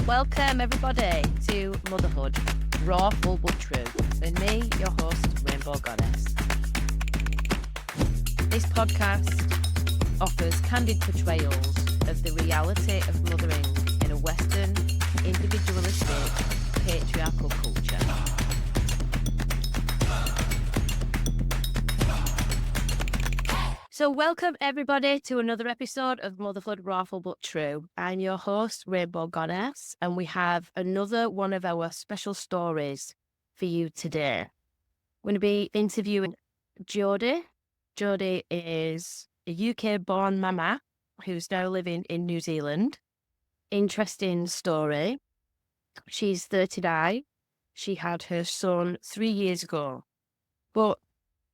Welcome everybody to Motherhood, raw, full but true, and me, your host, Rainbow Goddess. This podcast offers candid portrayals of the reality of mothering in a Western, individualistic, patriarchal culture. So welcome everybody to another episode of Motherhood, Raw, Full but True. I'm your host, Rainbow Goddess, and we have another one of our special stories for you today. I'm going to be interviewing Jodie. Jodie is a UK-born mama who's now living in New Zealand. Interesting story. She's 39. She had her son 3 years ago. But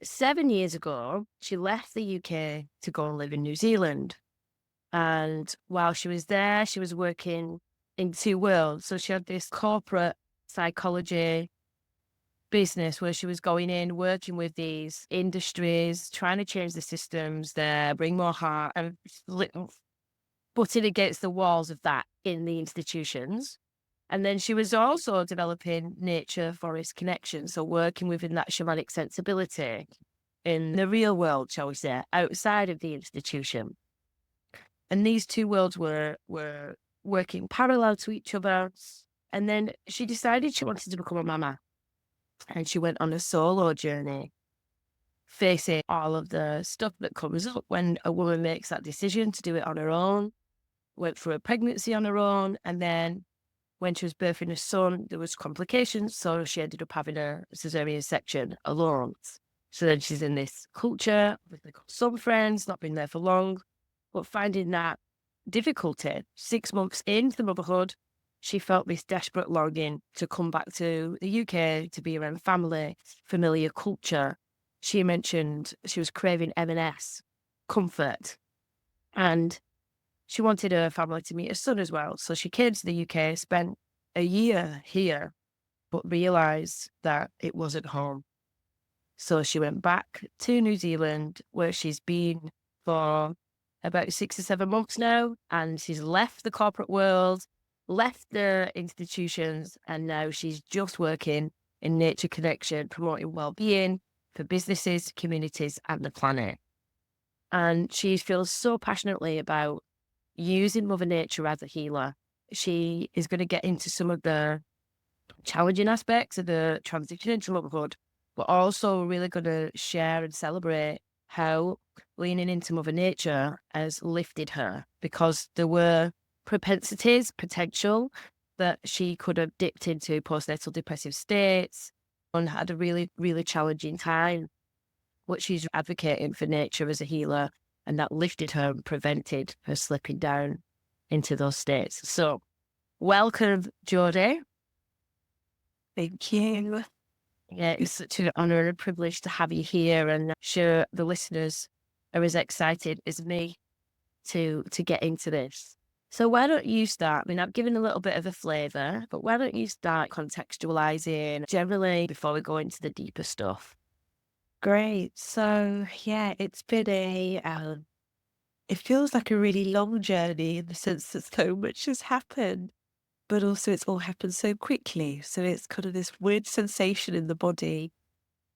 7 years ago, she left the UK to go and live in New Zealand. And while she was there, she was working in two worlds. So she had this corporate psychology business where she was going in, working with these industries, trying to change the systems there, bring more heart, and butting against the walls of that in the institutions. And then she was also developing nature-forest connections, so working within that shamanic sensibility in the real world, shall we say, outside of the institution. And these two worlds were working parallel to each other. And then she decided she wanted to become a mama. And she went on a solo journey, facing all of the stuff that comes up when a woman makes that decision to do it on her own, went through a pregnancy on her own, and then when she was birthing a son, there was complications, so she ended up having a cesarean section alone. So then she's in this culture, with some friends, not been there for long, but finding that difficulty. 6 months into the motherhood, she felt this desperate longing to come back to the UK, to be around family, familiar culture. She mentioned she was craving M&S, comfort, and she wanted her family to meet her son as well. So she came to the UK, spent a year here, but realised that it wasn't home. So she went back to New Zealand, where she's been for about 6 or 7 months now. And she's left the corporate world, left the institutions, and now she's just working in nature connection, promoting well-being for businesses, communities, and the planet. And she feels so passionately about using Mother Nature as a healer. She is going to get into some of the challenging aspects of the transition into motherhood, but also really going to share and celebrate how leaning into Mother Nature has lifted her, because there were propensities, potential, that she could have dipped into postnatal depressive states and had a really, really challenging time. But she's advocating for nature as a healer, and that lifted her and prevented her slipping down into those states. So, welcome, Jodie. Thank you. Yeah, it's such an honour and a privilege to have you here, and I'm sure the listeners are as excited as me to get into this. So why don't you start? I mean, I've given a little bit of a flavour, but why don't you start contextualising generally before we go into the deeper stuff? Great. So, yeah, it's been it feels like a really long journey in the sense that so much has happened, but also it's all happened so quickly. So it's kind of this weird sensation in the body.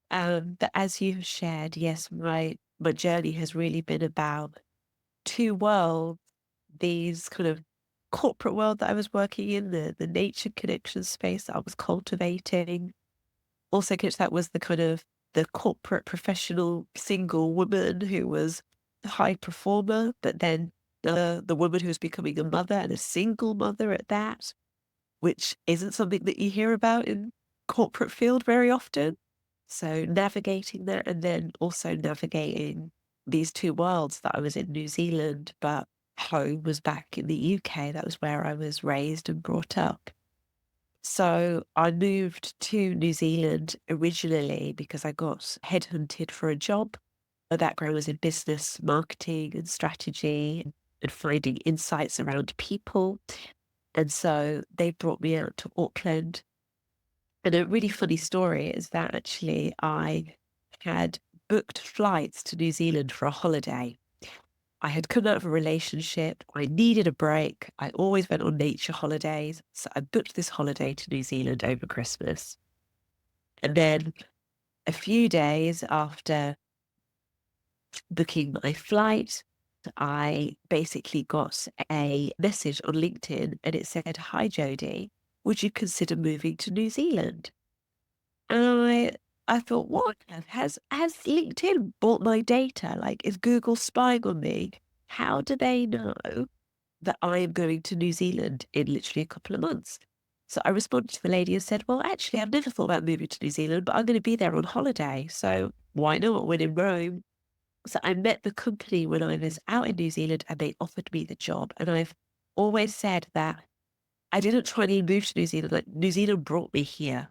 That as you've shared, yes, my journey has really been about two worlds, these kind of corporate world that I was working in, the nature connection space that I was cultivating. Also, because that was the kind of the corporate professional single woman who was a high performer, but then the woman who was becoming a mother, and a single mother at that, which isn't something that you hear about in corporate field very often. So navigating that, and then also navigating these two worlds, that I was in New Zealand, but home was back in the UK. That was where I was raised and brought up. So I moved to New Zealand originally because I got headhunted for a job. My background was in business, marketing and strategy, and finding insights around people. And so they brought me out to Auckland. And a really funny story is that actually I had booked flights to New Zealand for a holiday. I had come out of a relationship. I needed a break. I always went on nature holidays. So I booked this holiday to New Zealand over Christmas. And then a few days after booking my flight, I basically got a message on LinkedIn and it said, "Hi, Jodie, would you consider moving to New Zealand?" And I thought, what? Has LinkedIn bought my data? Like, is Google spying on me? How do they know that I am going to New Zealand in literally a couple of months? So I responded to the lady and said, well, actually, I've never thought about moving to New Zealand, but I'm going to be there on holiday. So why not when in Rome? So I met the company when I was out in New Zealand and they offered me the job. And I've always said that I didn't try and move to New Zealand. Like, New Zealand brought me here.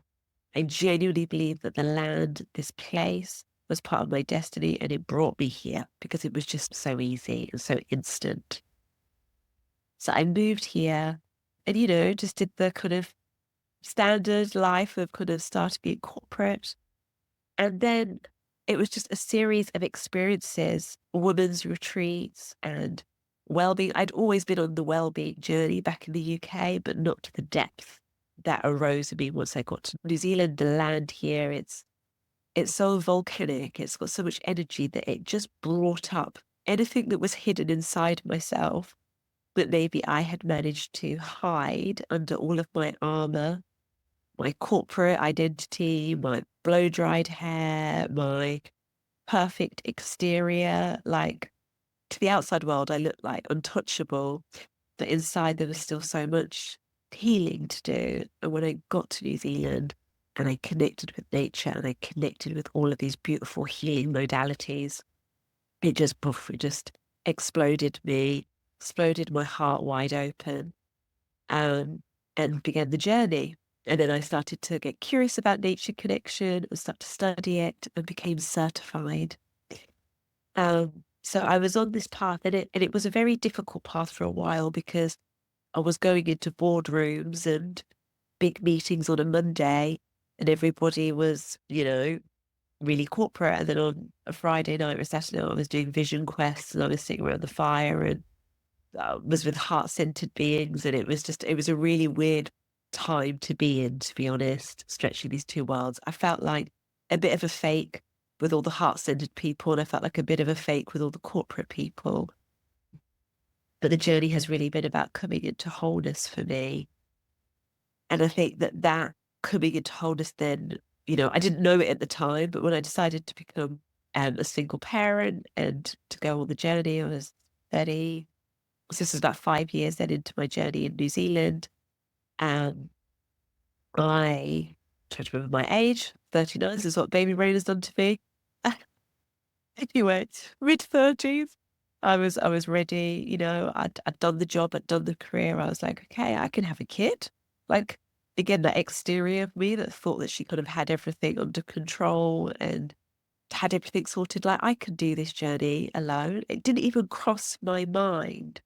I genuinely believe that the land, this place, was part of my destiny and it brought me here because it was just so easy and so instant. So I moved here and, just did the kind of standard life of kind of starting being corporate. And then it was just a series of experiences, women's retreats and well-being. I'd always been on the well-being journey back in the UK, but not to the depth that arose in me once I got to New Zealand. The land here, it's so volcanic. It's got so much energy that it just brought up anything that was hidden inside myself that maybe I had managed to hide under all of my armor, my corporate identity, my blow-dried hair, my perfect exterior. Like, to the outside world, I looked like untouchable, but inside there was still so much healing to do. And when I got to New Zealand and I connected with nature and I connected with all of these beautiful healing modalities, it just, poof, it just exploded me, exploded my heart wide open, um, and began the journey. And then I started to get curious about nature connection and start to study it and became certified. So I was on this path and it was a very difficult path for a while because I was going into boardrooms and big meetings on a Monday and everybody was, really corporate. And then on a Friday night or Saturday night, I was doing vision quests and I was sitting around the fire and was with heart-centered beings. And it was a really weird time to be in, to be honest, stretching these two worlds. I felt like a bit of a fake with all the heart-centered people, and I felt like a bit of a fake with all the corporate people. But the journey has really been about coming into wholeness for me. And I think that coming into wholeness then, I didn't know it at the time, but when I decided to become a single parent and to go on the journey, I was 30. So this was about 5 years then into my journey in New Zealand. And I try to remember my age, 39. This is what baby brain has done to me. Anyway, mid-30s. I was ready, I'd done the job, I'd done the career. I was like, okay, I can have a kid. Like, again, that exterior of me that thought that she could have had everything under control and had everything sorted. Like, I could do this journey alone. It didn't even cross my mind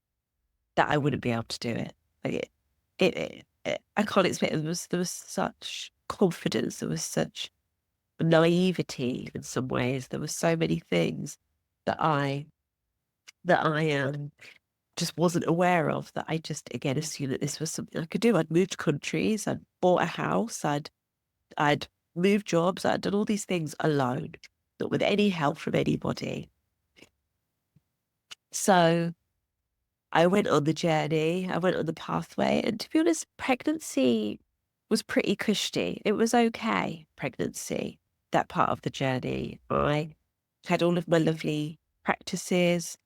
that I wouldn't be able to do it. Like, I can't explain it. There was such confidence. There was such naivety in some ways. There were so many things that I just wasn't aware of, that I just, again, assumed that this was something I could do. I'd moved countries, I'd bought a house, I'd moved jobs, I'd done all these things alone, not with any help from anybody. So I went on the journey, I went on the pathway, and to be honest, pregnancy was pretty cushy. It was okay, pregnancy, that part of the journey. I had all of my lovely practices.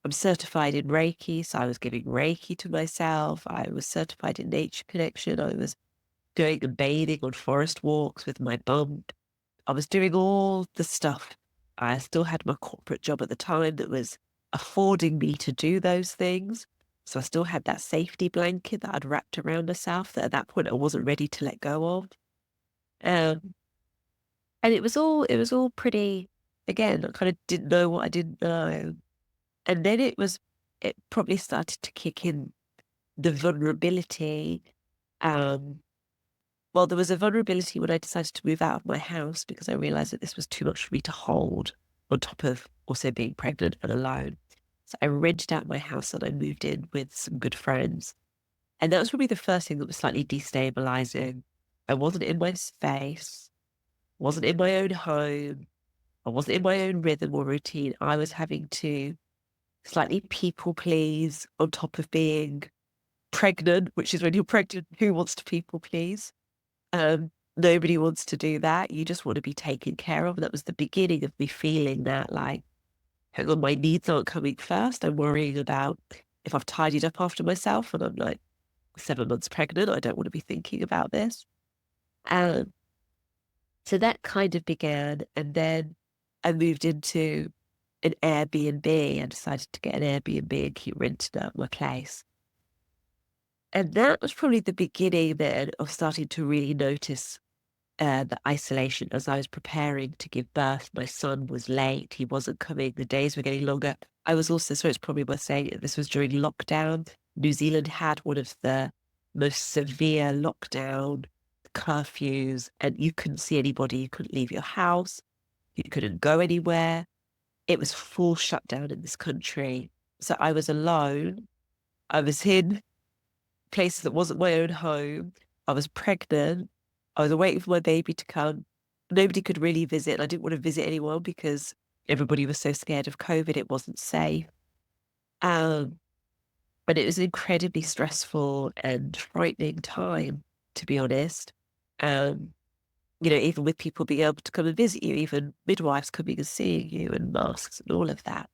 I'm certified in Reiki, so I was giving Reiki to myself. I was certified in nature connection. I was going and bathing on forest walks with my mum. I was doing all the stuff. I still had my corporate job at the time that was affording me to do those things. So I still had that safety blanket that I'd wrapped around myself that at that point I wasn't ready to let go of. Um, and it was all pretty, again, I kind of didn't know what I didn't know. And then it probably started to kick in the vulnerability. Um, well, there was a vulnerability when I decided to move out of my house because I realized that this was too much for me to hold on top of also being pregnant and alone. So I rented out my house and I moved in with some good friends. And that was probably the first thing that was slightly destabilizing. I wasn't in my space, wasn't in my own home, I wasn't in my own rhythm or routine. I was having to slightly people please on top of being pregnant, which is when you're pregnant, who wants to people please? Nobody wants to do that. You just want to be taken care of. And that was the beginning of me feeling that, like, hang on, my needs aren't coming first. I'm worrying about if I've tidied up after myself and I'm like 7 months pregnant. I don't want to be thinking about this. Um, so that kind of began. And then I moved into an Airbnb. I decided to get an Airbnb and keep renting out my place. And that was probably the beginning then of starting to really notice the isolation as I was preparing to give birth. My son was late. He wasn't coming. The days were getting longer. I was also, so it's probably worth saying this was during lockdown. New Zealand had one of the most severe lockdown curfews, and you couldn't see anybody. You couldn't leave your house. You couldn't go anywhere. It was full shutdown in this country. So I was alone. I was in places that wasn't my own home. I was pregnant. I was waiting for my baby to come. Nobody could really visit. And I didn't want to visit anyone because everybody was so scared of COVID. It wasn't safe. Um, but it was an incredibly stressful and frightening time, to be honest. Um, even with people being able to come and visit you, even midwives coming and seeing you and masks and all of that.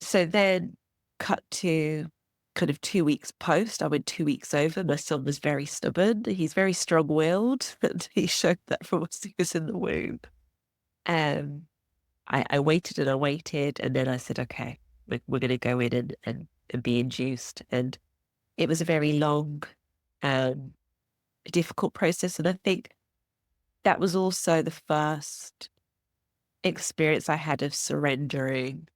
So then cut to kind of 2 weeks post, I went 2 weeks over. My son was very stubborn. He's very strong-willed, and he showed that from once he was in the womb. Um, I waited and I waited, and then I said, okay, we're going to go in and be induced. And it was a very long, um, difficult process. And I think that was also the first experience I had of surrendering.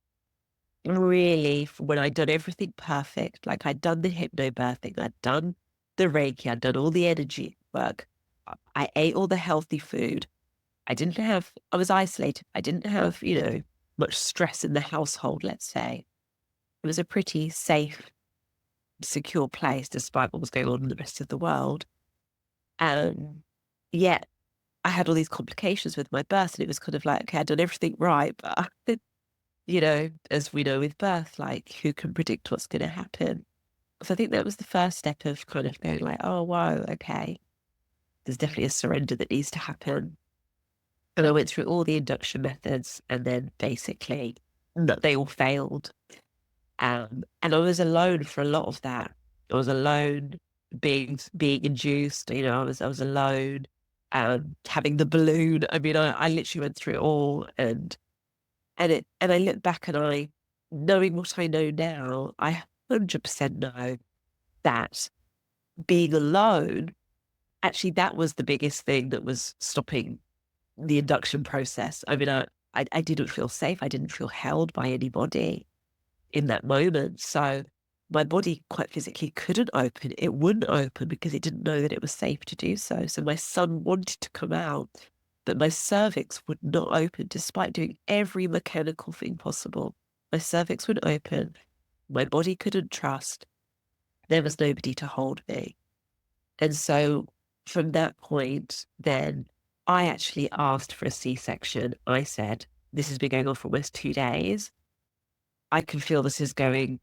Really, when I'd done everything perfect, like I'd done the hypnobirthing, I'd done the Reiki, I'd done all the energy work. I ate all the healthy food. I was isolated. I didn't have, much stress in the household, let's say. It was a pretty safe, secure place despite what was going on in the rest of the world. Yet I had all these complications with my birth, and it was kind of like, okay, I'd done everything right, but as we know with birth, like who can predict what's going to happen? So I think that was the first step of kind of going like, oh, wow, okay, there's definitely a surrender that needs to happen. And I went through all the induction methods, and then basically they all failed. And I was alone for a lot of that. I was alone being induced. I was alone, having the balloon. I mean, I literally went through it all, and I look back and knowing what I know now, I 100% know that being alone, actually, that was the biggest thing that was stopping the induction process. I mean, I didn't feel safe. I didn't feel held by anybody in that moment. So my body quite physically couldn't open. It wouldn't open because it didn't know that it was safe to do so. So my son wanted to come out, but my cervix would not open despite doing every mechanical thing possible. My cervix would open. My body couldn't trust. There was nobody to hold me. And so from that point, then I actually asked for a C-section. I said, this has been going on for almost 2 days. I can feel this is going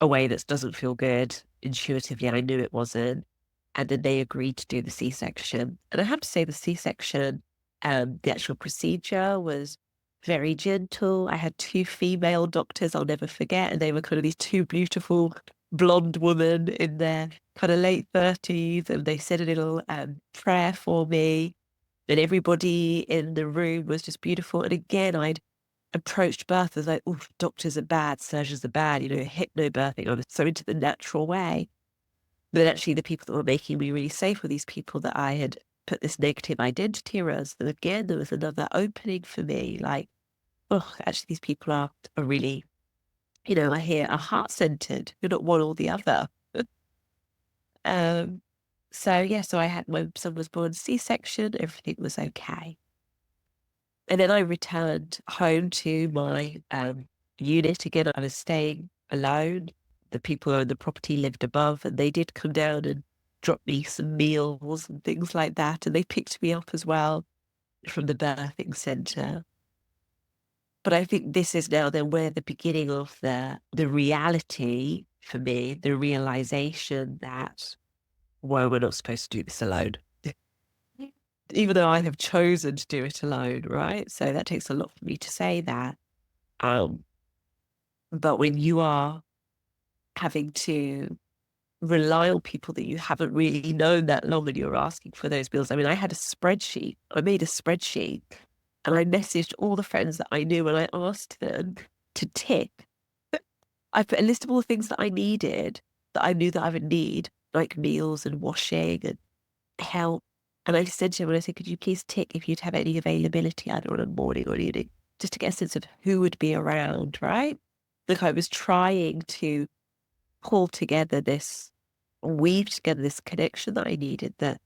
a way that doesn't feel good. Intuitively, I knew it wasn't. And then they agreed to do the C-section. And I have to say the C-section, the actual procedure was very gentle. I had two female doctors I'll never forget, and they were kind of these two beautiful blonde women in their kind of late 30s, and they said a little prayer for me. And everybody in the room was just beautiful. And again, I'd approached birth as like, oh, doctors are bad, surgeons are bad, hypnobirthing. I was so into the natural way. But actually, the people that were making me really safe were these people that I had put this negative identity around. And again, there was another opening for me, like, oh, actually, these people are really, I hear are heart-centered. You're not one or the other. um, so I had my son was born C-section, everything was okay. And then I returned home to my unit again. I was staying alone. The people on the property lived above, and they did come down and drop me some meals and things like that. And they picked me up as well from the birthing centre. But I think this is now then where the beginning of the reality for me, the realization that, well, we're not supposed to do this alone. Even though I have chosen to do it alone, right? So that takes a lot for me to say that. Um, but when you are having to rely on people that you haven't really known that long and you're asking for those bills. I mean, I had a spreadsheet. I made a spreadsheet and I messaged all the friends that I knew and I asked them to tick. I put a list of all the things that I needed that I knew that I would need, like meals and washing and help. And I said to him, and I said, could you please tick if you'd have any availability either on a morning or evening, just to get a sense of who would be around, right? Like I was trying to pull together this, weave together this connection that I needed that.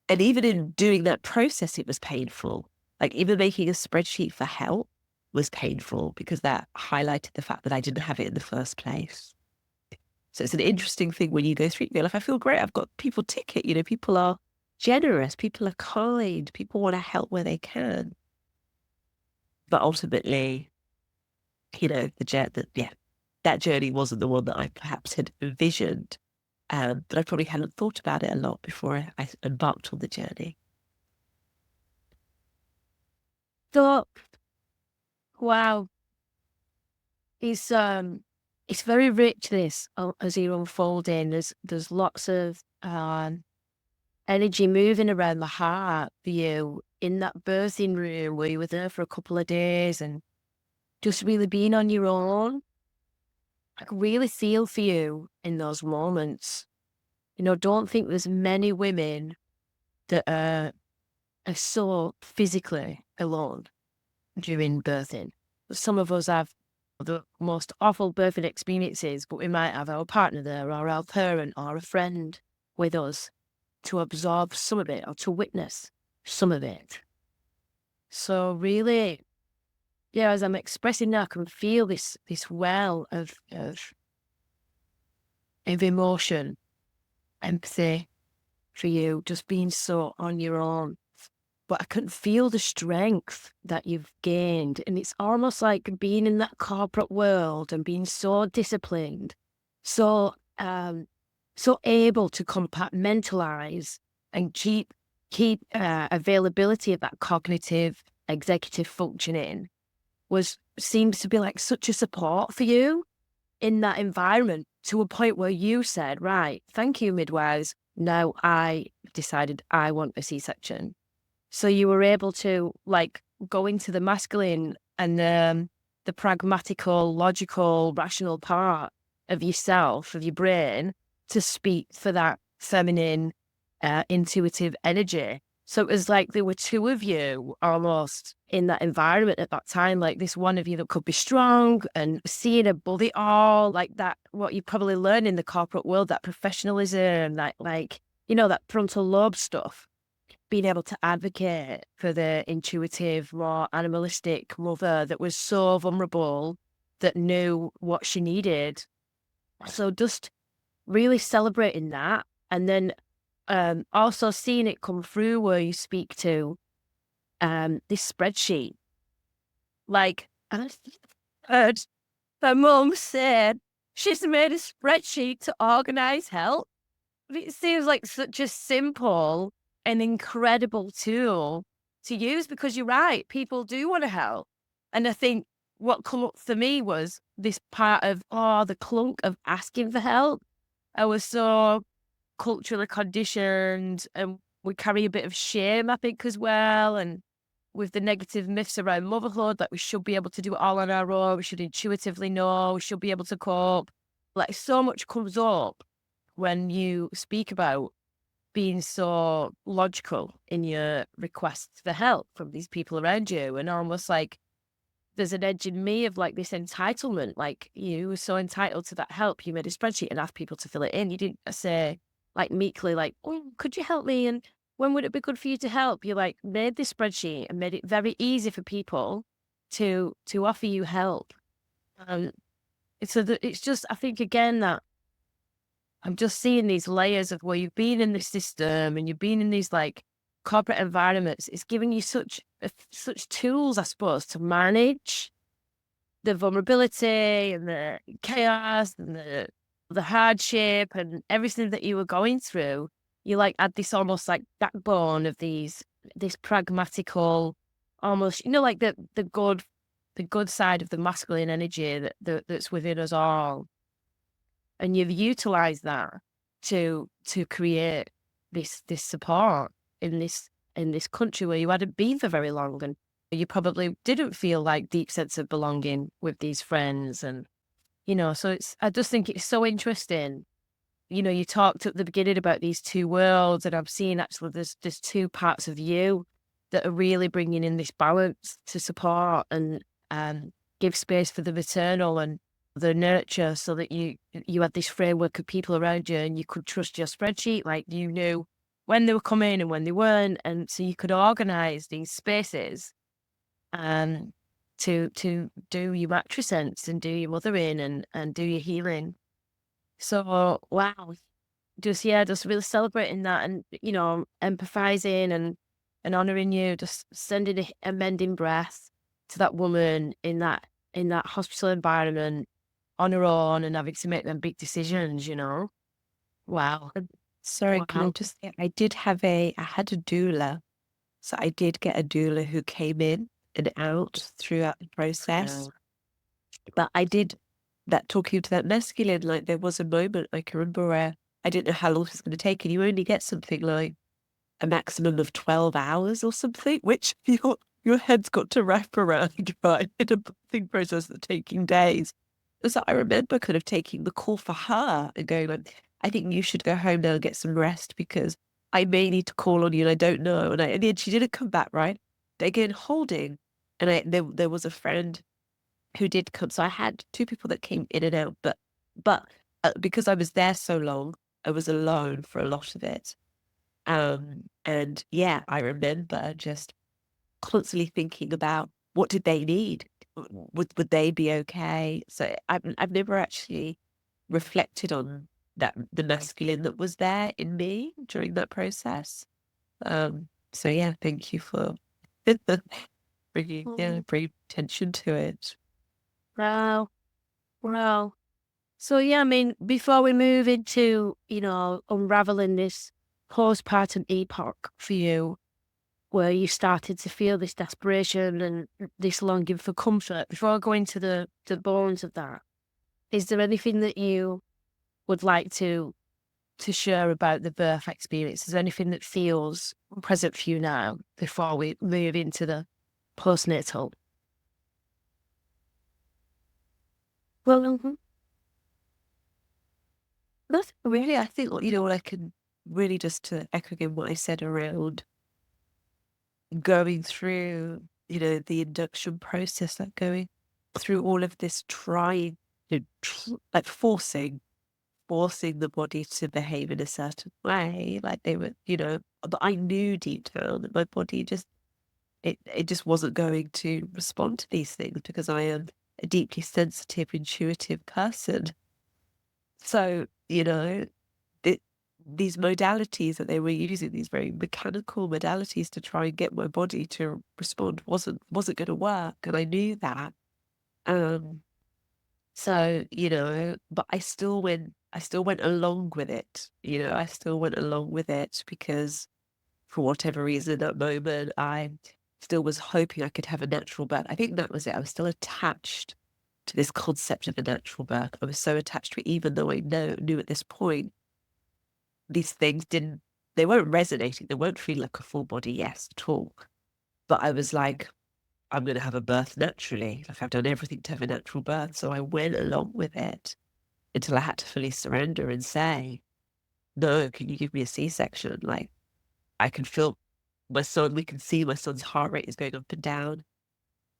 And even in doing that process, it was painful. Like even making a spreadsheet for help was painful because that highlighted the fact that I didn't have it in the first place. So it's an interesting thing when you go through, you go like, I feel great. I've got people ticket, people are generous, people are kind, people want to help where they can. But ultimately, that journey wasn't the one that I perhaps had envisioned. But I probably hadn't thought about it a lot before I embarked on the journey. So, wow, it's very rich this as you're unfolding. There's lots of energy moving around the heart for you in that birthing room where you were there for a couple of days and just really being on your own. I can really feel for you in those moments. Don't think there's many women that are so physically alone during birthing. Some of us have the most awful birthing experiences, but we might have our partner there or our parent or a friend with us to absorb some of it or to witness some of it. So really, yeah, as I'm expressing that, I can feel this well of emotion, empathy for you, just being so on your own. But I can feel the strength that you've gained. And it's almost like being in that corporate world and being so disciplined, so so able to compartmentalize and keep availability of that cognitive executive functioning seems to be like such a support for you in that environment, to a point where you said, right, thank you, midwives. Now I decided I want a C-section. So you were able to like go into the masculine and the pragmatical, logical, rational part of yourself, of your brain, to speak for that feminine, intuitive energy. So it was like there were two of you almost in that environment at that time, like this one of you that could be strong and seeing above it all, like that, what you probably learn in the corporate world, that professionalism, that frontal lobe stuff, being able to advocate for the intuitive, more animalistic mother that was so vulnerable, that knew what she needed. So just really celebrating that. And then also seeing it come through where you speak to this spreadsheet. Like, I heard her mum said she's made a spreadsheet to organize help. It seems like such a simple and incredible tool to use, because you're right, people do want to help. And I think what come up for me was this part of, the clunk of asking for help. I was so culturally conditioned, and we carry a bit of shame, I think, as well. And with the negative myths around motherhood, that we should be able to do it all on our own, we should intuitively know, we should be able to cope. Like so much comes up when you speak about being so logical in your requests for help from these people around you. And almost like there's an edge in me of like this entitlement, like you were so entitled to that help. You made a spreadsheet and asked people to fill it in. You didn't say like meekly, like, oh, could you help me? And when would it be good for you to help? You like made this spreadsheet and made it very easy for people to offer you help. Um, so that it's just, I think again that I'm just seeing these layers of where you've been in this system and you've been in these like corporate environments. It's giving you such tools, I suppose, to manage the vulnerability and the chaos and the hardship and everything that you were going through. You like add this almost like backbone of this pragmatical, almost, like the good side of the masculine energy that's within us all, and you've utilized that to create this support in this country where you hadn't been for very long, and you probably didn't feel like deep sense of belonging with these friends. And so I just think it's so interesting. You talked at the beginning about these two worlds, and I'm seeing actually there's two parts of you that are really bringing in this balance to support and give space for the maternal and the nurture, so that you had this framework of people around you and you could trust your spreadsheet. Like, you knew when they were coming and when they weren't, and so you could organize these spaces to do your matrescence and do your mothering and do your healing. So wow, just really celebrating that, and empathizing and honoring you, just sending a mending breath to that woman in that hospital environment on her own and having to make them big decisions. Wow. And sorry, can I Wow. just say, I had a doula. So I did get a doula who came in and out throughout the Yeah. process. But I did that talking to that masculine, like there was a moment I can remember where I didn't know how long it was going to take, and you only get something like a maximum of 12 hours or something, which your head's got to wrap around, right? In a birthing process that's taking days. So I remember kind of taking the call for her and going like, I think you should go home now and get some rest because I may need to call on you and I don't know. And in the end, she didn't come back, right? Again, holding. And there was a friend who did come. So I had two people that came in and out, but because I was there so long, I was alone for a lot of it. And yeah, I remember just constantly thinking about what did they need? Would they be okay? So I've never actually reflected on the masculine that was there in me during that process. So yeah, thank you for bringing attention to it. Wow. Wow. So yeah, I mean, before we move into, unraveling this postpartum epoch for you, where you started to feel this desperation and this longing for comfort, before I go into the bones of that, is there anything that you would like to share about the birth experience? Is there anything that feels present for you now before we move into the postnatal? Well, nothing really. I think what I can really just to echo again what I said around going through, the induction process, like going through all of this trying, like forcing the body to behave in a certain way, like they were, but I knew deep down that my body it just wasn't going to respond to these things because I am a deeply sensitive, intuitive person. So, th- these modalities that they were using, these very mechanical modalities to try and get my body to respond wasn't going to work, and I knew that. Um, so but I still went along with it. I still went along with it because for whatever reason, at that moment, I still was hoping I could have a natural birth. I think that was it. I was still attached to this concept of a natural birth. I was so attached to it, even though I knew at this point these things they weren't resonating. They weren't feeling like a full body yes at all. But I was like, I'm going to have a birth naturally. Like I've done everything to have a natural birth. So I went along with it until I had to fully surrender and say, no, can you give me a C-section? Like I can feel my son, we can see my son's heart rate is going up and down.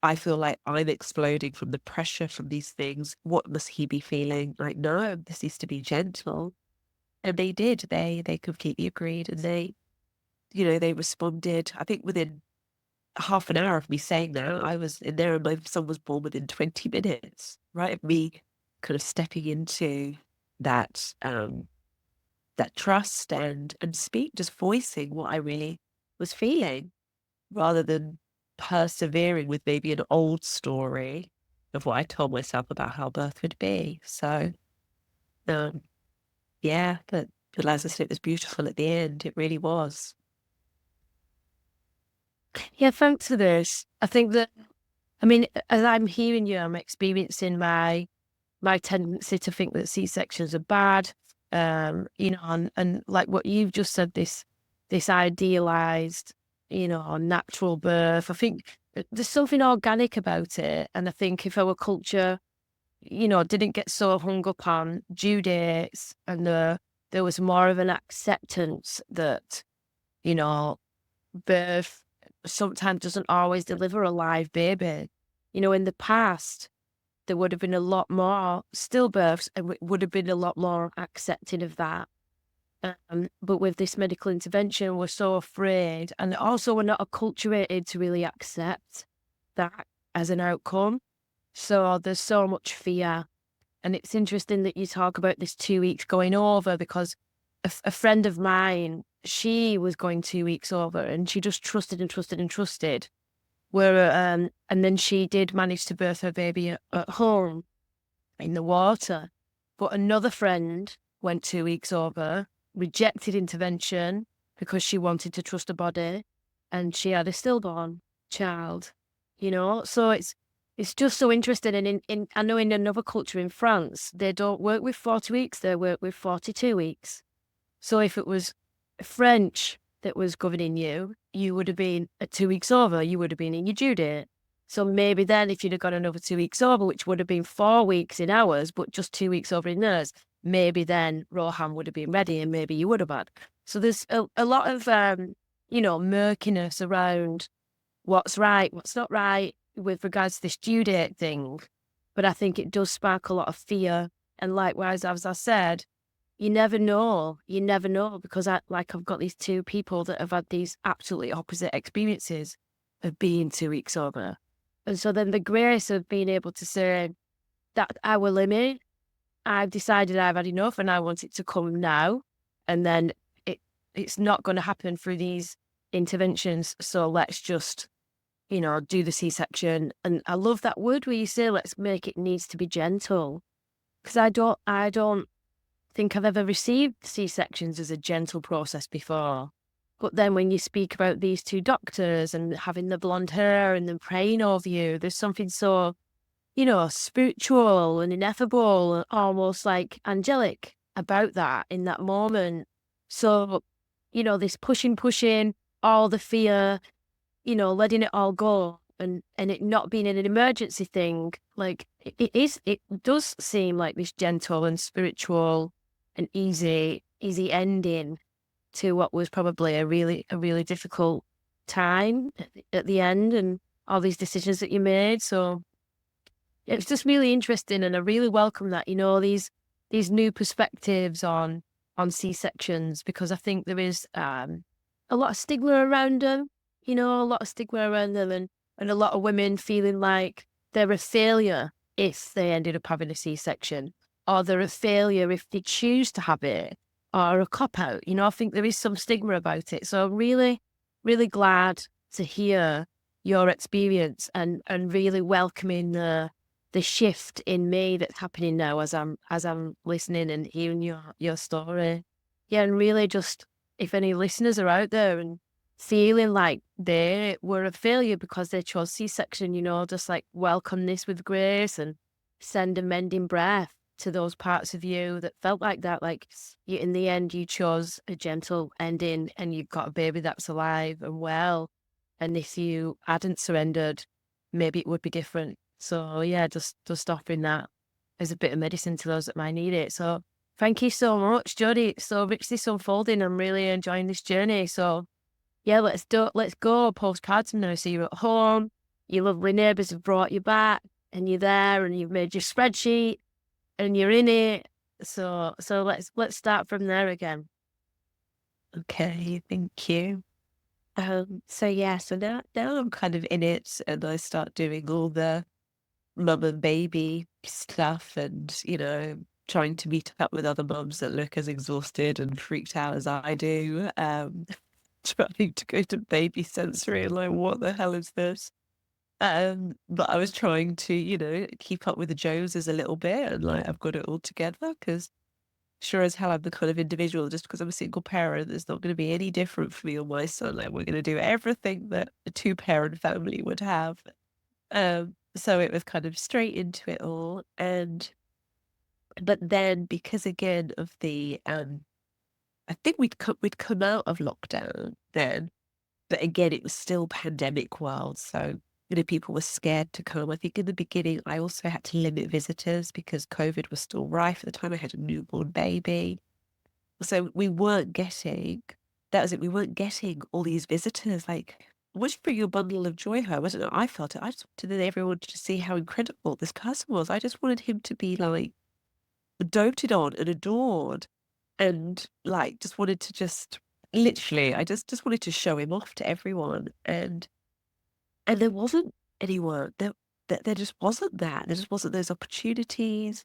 I feel like I'm exploding from the pressure from these things. What must he be feeling? Like, no, this needs to be gentle. And they did. They completely agreed, and they responded. I think within half an hour of me saying that. I was in there and my son was born within 20 minutes, right? Of me kind of stepping into that, that trust and speak, just voicing what I really was feeling rather than persevering with maybe an old story of what I told myself about how birth would be. So, um, yeah, but as I said, it was beautiful at the end. It really was. Yeah, thanks for this. I think that, I mean, as I'm hearing you, I'm experiencing my tendency to think that C-sections are bad. And like what you've just said, this idealized, natural birth. I think there's something organic about it. And I think if our culture, didn't get so hung up on due dates and there was more of an acceptance that, you know, birth sometimes doesn't always deliver a live baby. In the past, there would have been a lot more stillbirths and would have been a lot more accepting of that. But with this medical intervention, we're so afraid. And also, we're not acculturated to really accept that as an outcome. So there's so much fear. And it's interesting that you talk about this 2 weeks going over because a friend of mine, she was going 2 weeks over and she just trusted and trusted and trusted. And then she did manage to birth her baby at home in the water. But another friend went 2 weeks over, rejected intervention because she wanted to trust her body, and she had a stillborn child. So it's just so interesting. And in I know in another culture in France, they don't work with 40 weeks; they work with 42 weeks. So if it was French that was governing you, you would have been at 2 weeks over, you would have been in your due date. So maybe then if you'd have got another 2 weeks over, which would have been 4 weeks in ours, but just 2 weeks over in theirs, maybe then Rohan would have been ready and maybe you would have had. So there's a lot of, murkiness around what's right, what's not right with regards to this due date thing. But I think it does spark a lot of fear. And likewise, as I said, you never know. You never know because I've got these two people that have had these absolutely opposite experiences of being 2 weeks over. And so then the grace of being able to say that our limit, I've decided I've had enough and I want it to come now. And then it's not going to happen through these interventions. So let's just, do the C-section. And I love that word where you say, let's make it needs to be gentle. Because I don't think I've ever received C-sections as a gentle process before. But then when you speak about these two doctors and having the blonde hair and them praying over you, there's something so, spiritual and ineffable and almost like angelic about that in that moment. So, this pushing, all the fear, letting it all go and it not being an emergency thing, like it does seem like this gentle and spiritual and easy ending to what was probably a really difficult time at the end and all these decisions that you made. So it's just really interesting and I really welcome that, these new perspectives on C-sections because I think there is a lot of stigma around them, a lot of stigma around them and a lot of women feeling like they're a failure if they ended up having a C-section or they're a failure if they choose to have it or a cop-out. I think there is some stigma about it. So I'm really, really glad to hear your experience and really welcoming the shift in me that's happening now as I'm listening and hearing your story. Yeah, and really just if any listeners are out there and feeling like they were a failure because they chose C-section, just like welcome this with grace and send a mending breath to those parts of you that felt like that. Like in the end, you chose a gentle ending and you've got a baby that's alive and well. And if you hadn't surrendered, maybe it would be different. So yeah, just offering that as a bit of medicine to those that might need it. So thank you so much, Jodie. It's so rich this unfolding. I'm really enjoying this journey. So yeah, let's go postpartum now. So you're at home, your lovely neighbours have brought you back and you're there and you've made your spreadsheet and you're in it. So let's start from there again. Okay, thank you. So now I'm kind of in it, and I start doing all the mum and baby stuff, and trying to meet up with other mums that look as exhausted and freaked out as I do. Trying to go to baby sensory and like, what the hell is this? But I was trying to, keep up with the Joneses a little bit, and like I've got it all together because sure as hell I'm the kind of individual, just because I'm a single parent, it's not going to be any different for me or my son. Like we're going to do everything that a two-parent family would have. So it was kind of straight into it all. But then because again of the I think we'd come out of lockdown then, but again it was still pandemic world. So, people were scared to come. I think in the beginning I also had to limit visitors because COVID was still rife at the time. I had a newborn baby. So we weren't getting that was it, we weren't getting all these visitors, like, "Would you bring your bundle of joy home?" I don't know, I felt it. I just wanted everyone to see how incredible this person was. I just wanted him to be, like, doted on and adored, and, like, just wanted to just literally, I just wanted to show him off to everyone, and there wasn't anyone. There just wasn't that. There just wasn't those opportunities.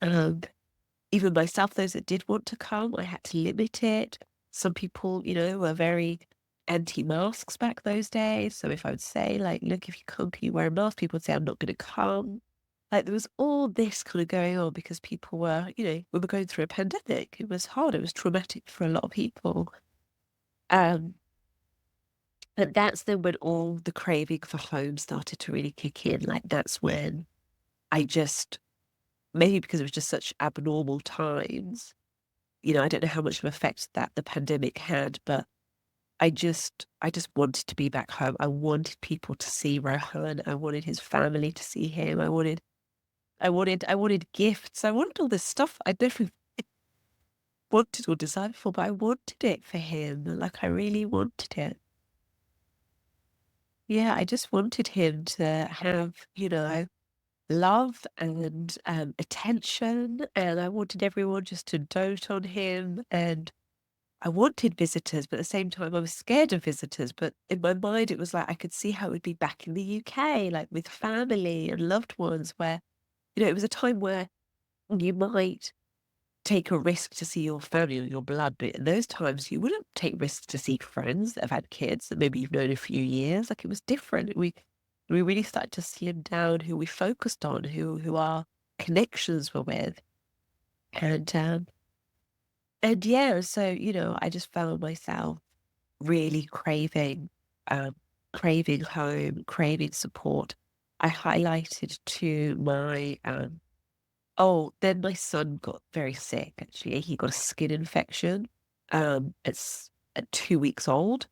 Um Even myself, those that did want to come, I had to limit it. Some people, were very anti-masks back those days. So if I would say, like, look, if you come, can you wear a mask? People would say, I'm not going to come. Like there was all this kind of going on because people were, we were going through a pandemic. It was hard. It was traumatic for a lot of people. Um, but that's then when all the craving for home started to really kick in. Like that's when I just, maybe because it was just such abnormal times, I don't know how much of an effect that the pandemic had, but I just wanted to be back home. I wanted people to see Rohan. I wanted his family to see him. I wanted gifts. I wanted all this stuff I never wanted or desired for, but I wanted it for him. Like I really wanted it. Yeah, I just wanted him to have, love and attention, and I wanted everyone just to dote on him, and I wanted visitors, but at the same time, I was scared of visitors. But in my mind, it was like I could see how it would be back in the UK, like with family and loved ones, where, it was a time where you might take a risk to see your family or your blood. But in those times, you wouldn't take risks to see friends that have had kids that maybe you've known a few years. Like it was different. We really started to slim down who we focused on, who our connections were with. And yeah, so, I just found myself really craving home, craving support. I highlighted to my, then my son got very sick, actually. He got a skin infection. It's at 2 weeks old,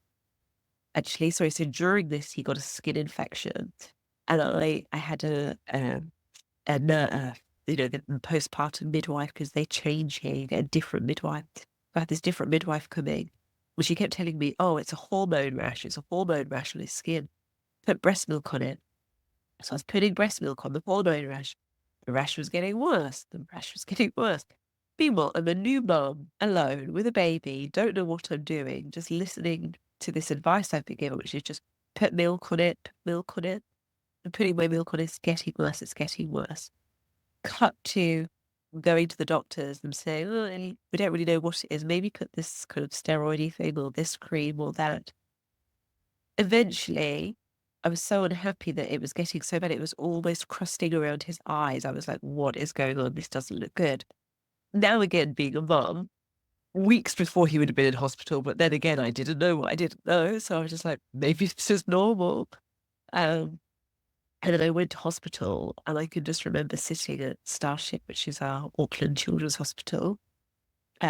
actually. Sorry, so during this, he got a skin infection. And I had the postpartum midwife, because they change here, you get a different midwife. I had this different midwife coming, well, she kept telling me, "Oh, it's a hormone rash. It's a hormone rash on his skin. Put breast milk on it." So I was putting breast milk on the hormone rash. The rash was getting worse. The rash was getting worse. Meanwhile, I'm a new mum, alone, with a baby, don't know what I'm doing, just listening to this advice I've been given, which is just put milk on it, put milk on it. And putting my milk on it's getting worse, it's getting worse. Cut to going to the doctors and saying, "Oh, we don't really know what it is. Maybe put this kind of steroidy thing or this cream or that." Eventually, I was so unhappy that it was getting so bad, it was almost crusting around his eyes. I was like, "What is going on? This doesn't look good." Now again, being a mum, weeks before he would have been in hospital, but then again, I didn't know what I didn't know, so I was just like, "Maybe this is normal." Um, and then I went to hospital, and I can just remember sitting at Starship, which is our Auckland Children's Hospital,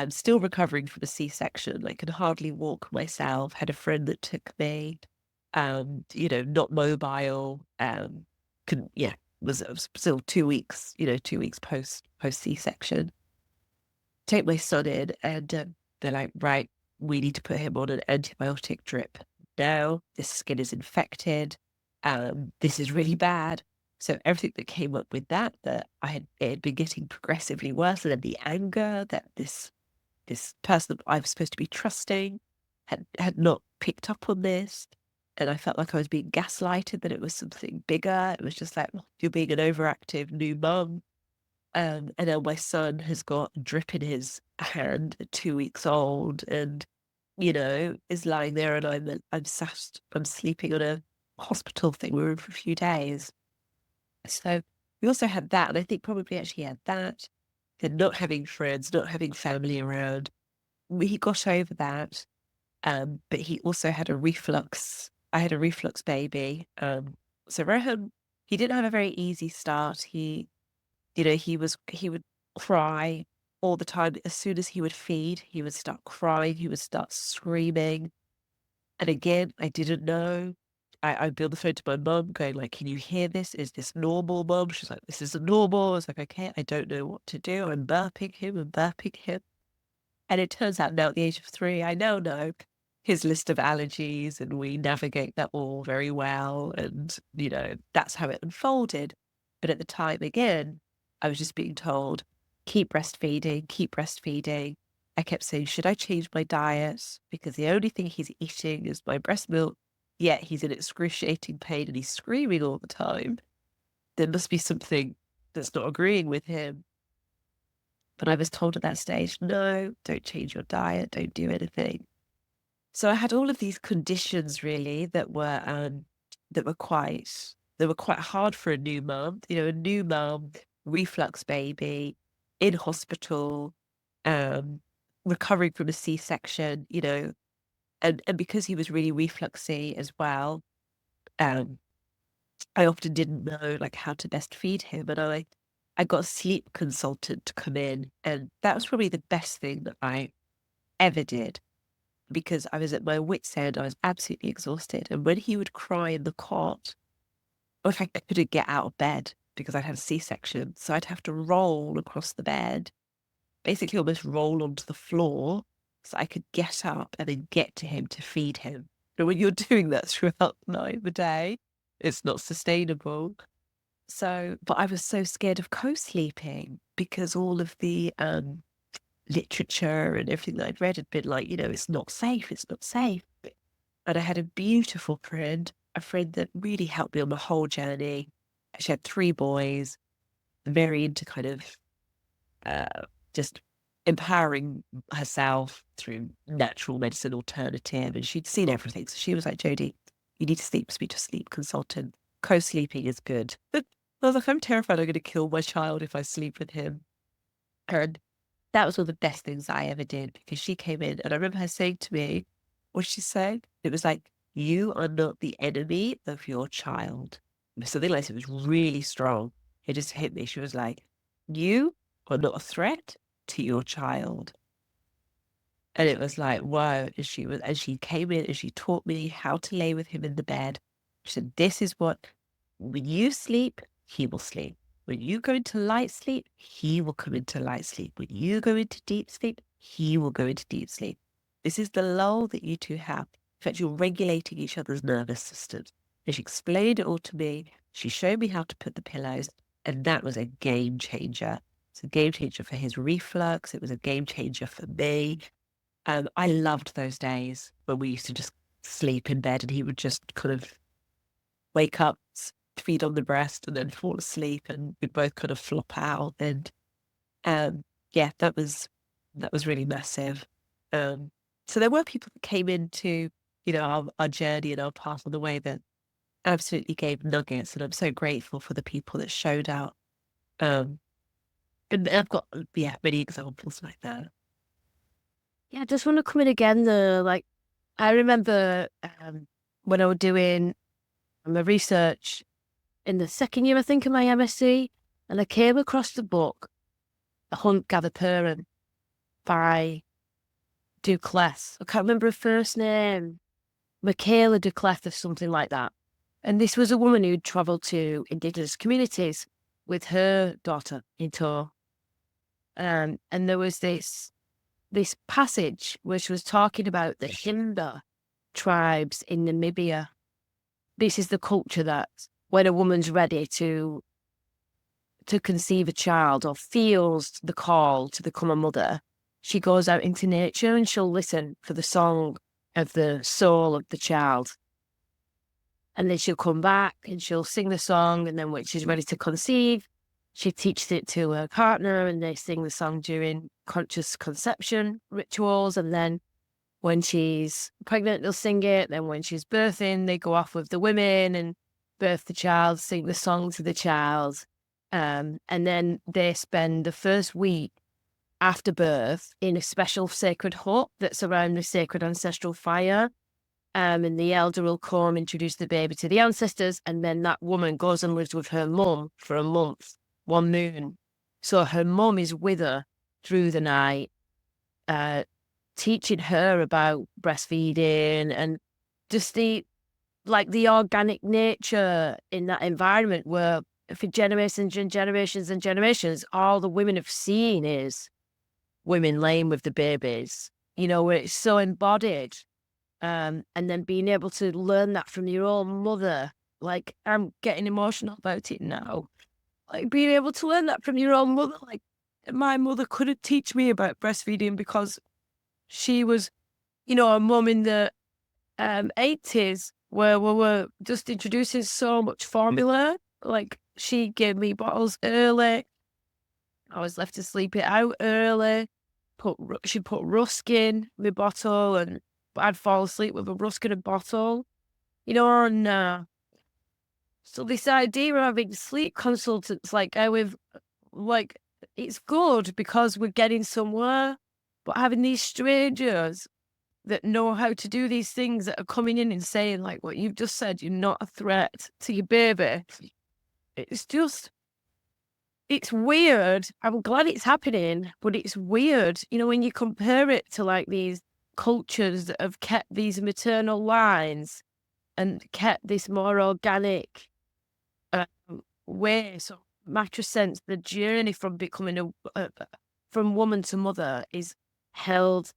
still recovering from a C-section. I could hardly walk myself, had a friend that took me, not mobile, couldn't yeah, was still 2 weeks, 2 weeks post C-section. Take my son in, and, they're like, "Right, we need to put him on an antibiotic drip now. This skin is infected. This is really bad." So everything that came up with that it had been getting progressively worse, and then the anger that this person that I was supposed to be trusting had not picked up on this. And I felt like I was being gaslighted, that it was something bigger. It was just like, "Oh, you're being an overactive new mum." And now my son has got a drip in his hand at 2 weeks old and, is lying there, and I'm sleeping on a hospital thing. We were in for a few days. So we also had that. And I think probably actually had that. And not having friends, not having family around. He got over that. But he also had a reflux. I had a reflux baby. So Rohan, he didn't have a very easy start. He would cry all the time. As soon as he would feed, he would start crying, he would start screaming. And again, I didn't know. I'd be on the phone to my mum going like, "Can you hear this? Is this normal, mum?" She's like, "This isn't normal." I was like, "Okay, I don't know what to do. I'm burping him and burping him." And it turns out now at the age of 3, I now know his list of allergies, and we navigate that all very well. And, that's how it unfolded. But at the time, again, I was just being told, keep breastfeeding, keep breastfeeding. I kept saying, should I change my diet? Because the only thing he's eating is my breast milk, yet he's in excruciating pain and he's screaming all the time. There must be something that's not agreeing with him. But I was told at that stage, no, don't change your diet, don't do anything. So I had all of these conditions really that were quite hard for a new mum. A new mum, reflux baby, in hospital, um, recovering from a C-section, and because he was really refluxy as well, um, I often didn't know like how to best feed him. And I got a sleep consultant to come in, and that was probably the best thing that I ever did, because I was at my wit's end. I was absolutely exhausted. And when he would cry in the cot, or if I couldn't get out of bed because I'd had a C-section, so I'd have to roll across the bed, basically almost roll onto the floor so I could get up and then get to him to feed him. And when you're doing that throughout the day, it's not sustainable. So, but I was so scared of co-sleeping because all of the literature and everything that I'd read had been like, it's not safe, it's not safe. And I had a beautiful friend, a friend that really helped me on the whole journey. She had 3 boys, very into kind of just empowering herself through natural medicine alternative. And she'd seen everything. So she was like, Jodie, you need to speak to a sleep consultant. Co-sleeping is good. But I was like, I'm terrified I'm going to kill my child if I sleep with him. And that was one of the best things I ever did, because she came in and I remember her saying to me, what she said, it was like, you are not the enemy of your child. Something like that. It was really strong. It just hit me. She was like, you are not a threat to your child. And it was like, whoa. And she came in and she taught me how to lay with him in the bed. She said, this is what, when you sleep, he will sleep. When you go into light sleep, he will come into light sleep. When you go into deep sleep, he will go into deep sleep. This is the lull that you two have. In fact, you're regulating each other's nervous systems. And she explained it all to me. She showed me how to put the pillows, and that was a game changer. It's a game changer for his reflux. It was a game changer for me. I loved those days when we used to just sleep in bed and he would just kind of wake up, feed on the breast, and then fall asleep, and we'd both kind of flop out. And yeah, that was really massive. So there were people that came into, our journey and our path on the way that absolutely gave nuggets, and I'm so grateful for the people that showed up. And I've got, many examples like that. Yeah, I just want to come in again though. Like, I remember when I was doing my research in the second year, I think, of my MSc, and I came across the book, The Hunt Gather Parent by Ducless. I can't remember her first name. Michaela Ducless or something like that. And this was a woman who'd travelled to Indigenous communities with her daughter in tow. And there was this passage where she was talking about the Himba tribes in Namibia. This is the culture that when a woman's ready to conceive a child or feels the call to become a mother, she goes out into nature and she'll listen for the song of the soul of the child. And then she'll come back and she'll sing the song. And then when she's ready to conceive, she teaches it to her partner and they sing the song during conscious conception rituals. And then when she's pregnant, they'll sing it. Then when she's birthing, they go off with the women and birth the child, sing the song to the child. And then they spend the first week after birth in a special sacred hut that's around the sacred ancestral fire. And the elder will come, introduce the baby to the ancestors, and then that woman goes and lives with her mum for a month, one moon. So her mum is with her through the night, teaching her about breastfeeding and just the organic nature in that environment where for generations and generations and generations, all the women have seen is women laying with the babies, where it's so embodied. And then being able to learn that from your own mother, like I'm getting emotional about it now. Like being able to learn that from your own mother, like my mother couldn't teach me about breastfeeding because she was, a mum in the 80s where we were just introducing so much formula. Like she gave me bottles early. I was left to sleep it out early. She'd put rusk in my bottle and I'd fall asleep with a rusk in a bottle, and so this idea of having sleep consultants, it's good because we're getting somewhere, but having these strangers that know how to do these things that are coming in and saying, like what you've just said, you're not a threat to your baby. It's weird. I'm glad it's happening, but it's weird, when you compare it to like these cultures that have kept these maternal lines and kept this more organic way. So Matrescence, the journey from becoming from woman to mother is held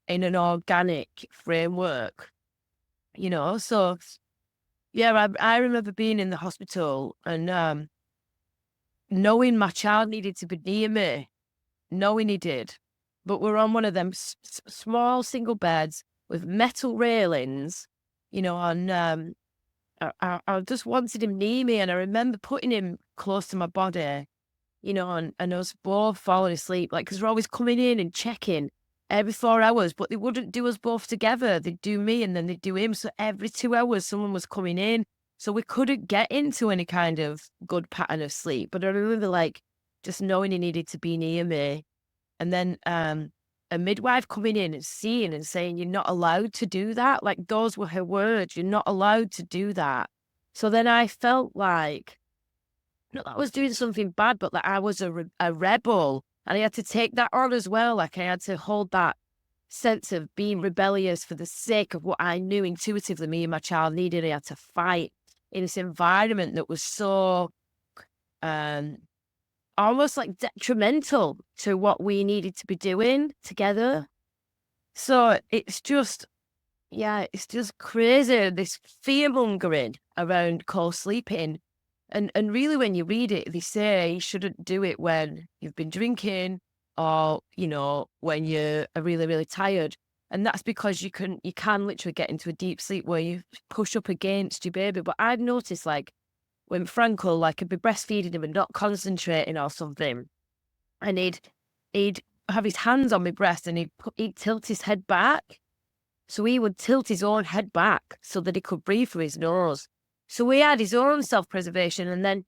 in an organic framework, So yeah, I remember being in the hospital and knowing my child needed to be near me, knowing he did. But we're on one of them small single beds with metal railings, and I just wanted him near me. And I remember putting him close to my body, and us both falling asleep, because we're always coming in and checking every 4 hours, but they wouldn't do us both together. They'd do me and then they'd do him. So every 2 hours, someone was coming in. So we couldn't get into any kind of good pattern of sleep. But I remember just knowing he needed to be near me. And then a midwife coming in and seeing and saying, you're not allowed to do that. Like those were her words. You're not allowed to do that. So then I felt like, not that I was doing something bad, but that I was a rebel. And I had to take that on as well. Like I had to hold that sense of being rebellious for the sake of what I knew intuitively me and my child needed. I had to fight in this environment that was so almost like detrimental to what we needed to be doing together. So it's just crazy, this fear mongering around co-sleeping. And really when you read it, they say you shouldn't do it when you've been drinking or, when you're really, really tired. And that's because you can literally get into a deep sleep where you push up against your baby. But I've noticed when Frankel, I'd be breastfeeding him and not concentrating or something, and he'd have his hands on my breast and he'd tilt his head back. So he would tilt his own head back so that he could breathe through his nose. So he had his own self-preservation. And then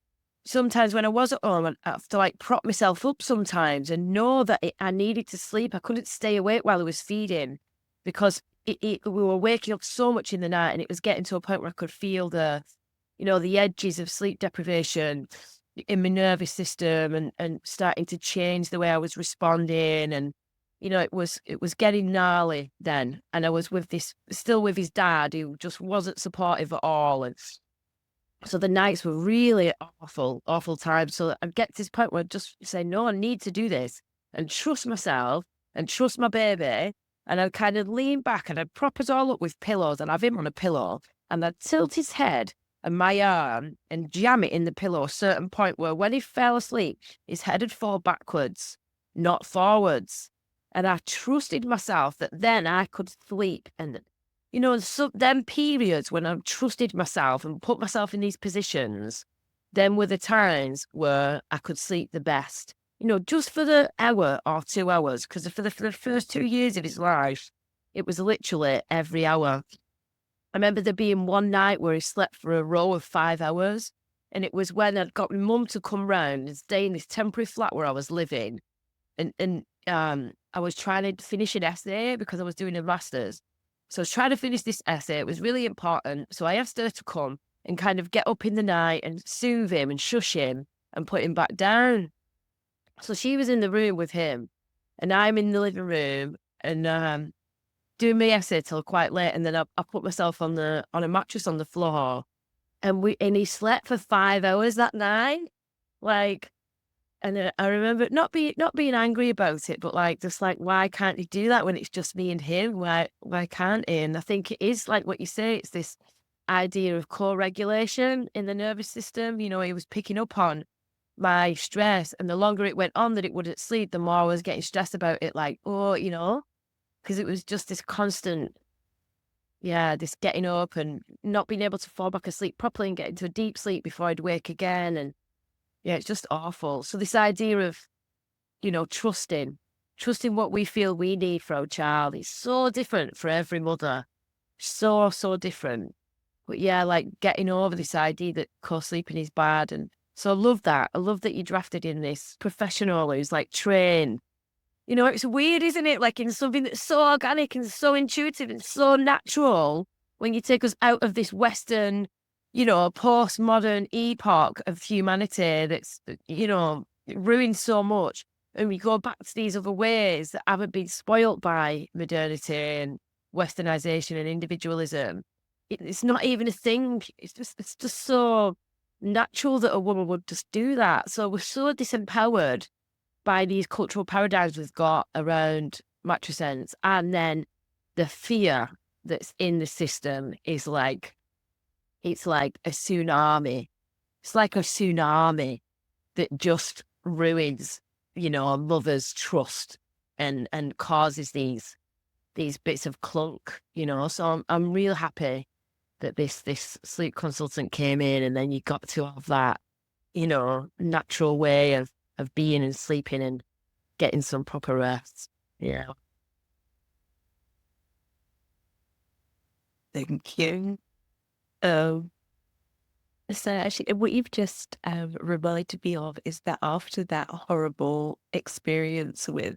sometimes when I was at home, I'd have to prop myself up sometimes and know that I needed to sleep. I couldn't stay awake while I was feeding because we were waking up so much in the night and it was getting to a point where I could feel the edges of sleep deprivation in my nervous system and starting to change the way I was responding. And, it was getting gnarly then. And I was still with his dad who just wasn't supportive at all. And so the nights were really awful, awful times. So I'd get to this point where I'd just say, no, I need to do this and trust myself and trust my baby. And I'd kind of lean back and I'd prop us all up with pillows and have him on a pillow and I'd tilt his head and my arm and jam it in the pillow a certain point where when he fell asleep, his head would fall backwards, not forwards. And I trusted myself that then I could sleep. And So them periods when I've trusted myself and put myself in these positions, then were the times where I could sleep the best. Just for the hour or 2 hours, because for the first 2 years of his life, it was literally every hour. I remember there being one night where he slept for a row of 5 hours. And it was when I'd got my mum to come round and stay in this temporary flat where I was living. And I was trying to finish an essay because I was doing a master's. So I was trying to finish this essay. It was really important. So I asked her to come and kind of get up in the night and soothe him and shush him and put him back down. So she was in the room with him, and I'm in the living room and doing my essay till quite late. And then I put myself on a mattress on the floor, and he slept for 5 hours that night. Like, and I remember not being angry about it, but like just like, why can't he do that when it's just me and him? Why can't he? And I think it is like what you say. It's this idea of co-regulation in the nervous system. He was picking up on my stress, and the longer it went on that it wouldn't sleep, the more I was getting stressed about it. Like, because it was just this constant, yeah, this getting up and not being able to fall back asleep properly and get into a deep sleep before I'd wake again. And yeah, it's just awful. So this idea of, trusting what we feel we need for our child is so different for every mother. So, so different. But yeah, like getting over this idea that co-sleeping is bad. And so I love that. I love that you drafted in this professional who's like trained. It's weird, isn't it? Like in something that's so organic and so intuitive and so natural, when you take us out of this Western, postmodern epoch of humanity that's, ruined so much. And we go back to these other ways that haven't been spoilt by modernity and westernization and individualism. It's not even a thing. It's just so natural that a woman would just do that. So we're so disempowered by these cultural paradigms we've got around matrescence, and then the fear that's in the system is like, it's like a tsunami. It's like a tsunami that just ruins, a mother's trust and causes these bits of clunk. So I'm real happy that this sleep consultant came in, and then you got to have that, natural way of being and sleeping and getting some proper rest. Yeah. Thank you. Um, so actually, what you've just reminded me of is that after that horrible experience with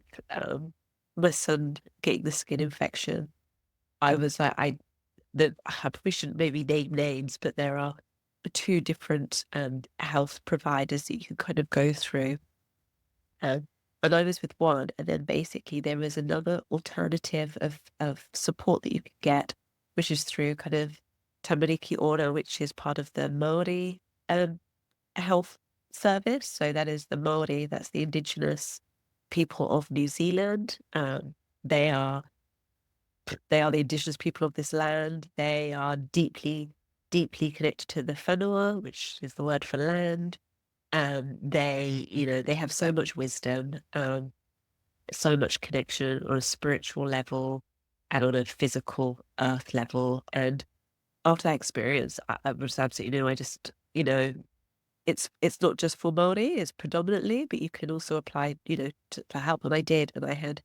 my son getting the skin infection, I was like, I probably shouldn't maybe name names, but there are two different health providers that you can kind of go through. And I was with one, and then basically there was another alternative of support that you could get, which is through kind of Tamariki Ora, which is part of the Maori health service. So that is the Maori, that's the indigenous people of New Zealand. They are the indigenous people of this land. They are deeply, deeply connected to the whenua, which is the word for land. They have so much wisdom, so much connection on a spiritual level and on a physical earth level. And after that experience, I was absolutely, I just, it's not just for Maori, it's predominantly, but you can also apply, for help. And I did, and I had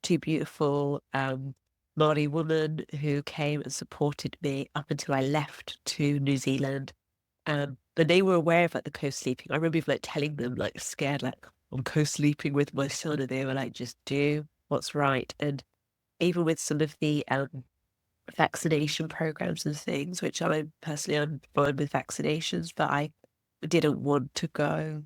two beautiful Maori women who came and supported me up until I left to New Zealand. But they were aware of like the co-sleeping. I remember even like telling them, like scared, like I'm co-sleeping with my son, and they were like, just do what's right. And even with some of the vaccination programs and things, which I'm fine with vaccinations, but I didn't want to go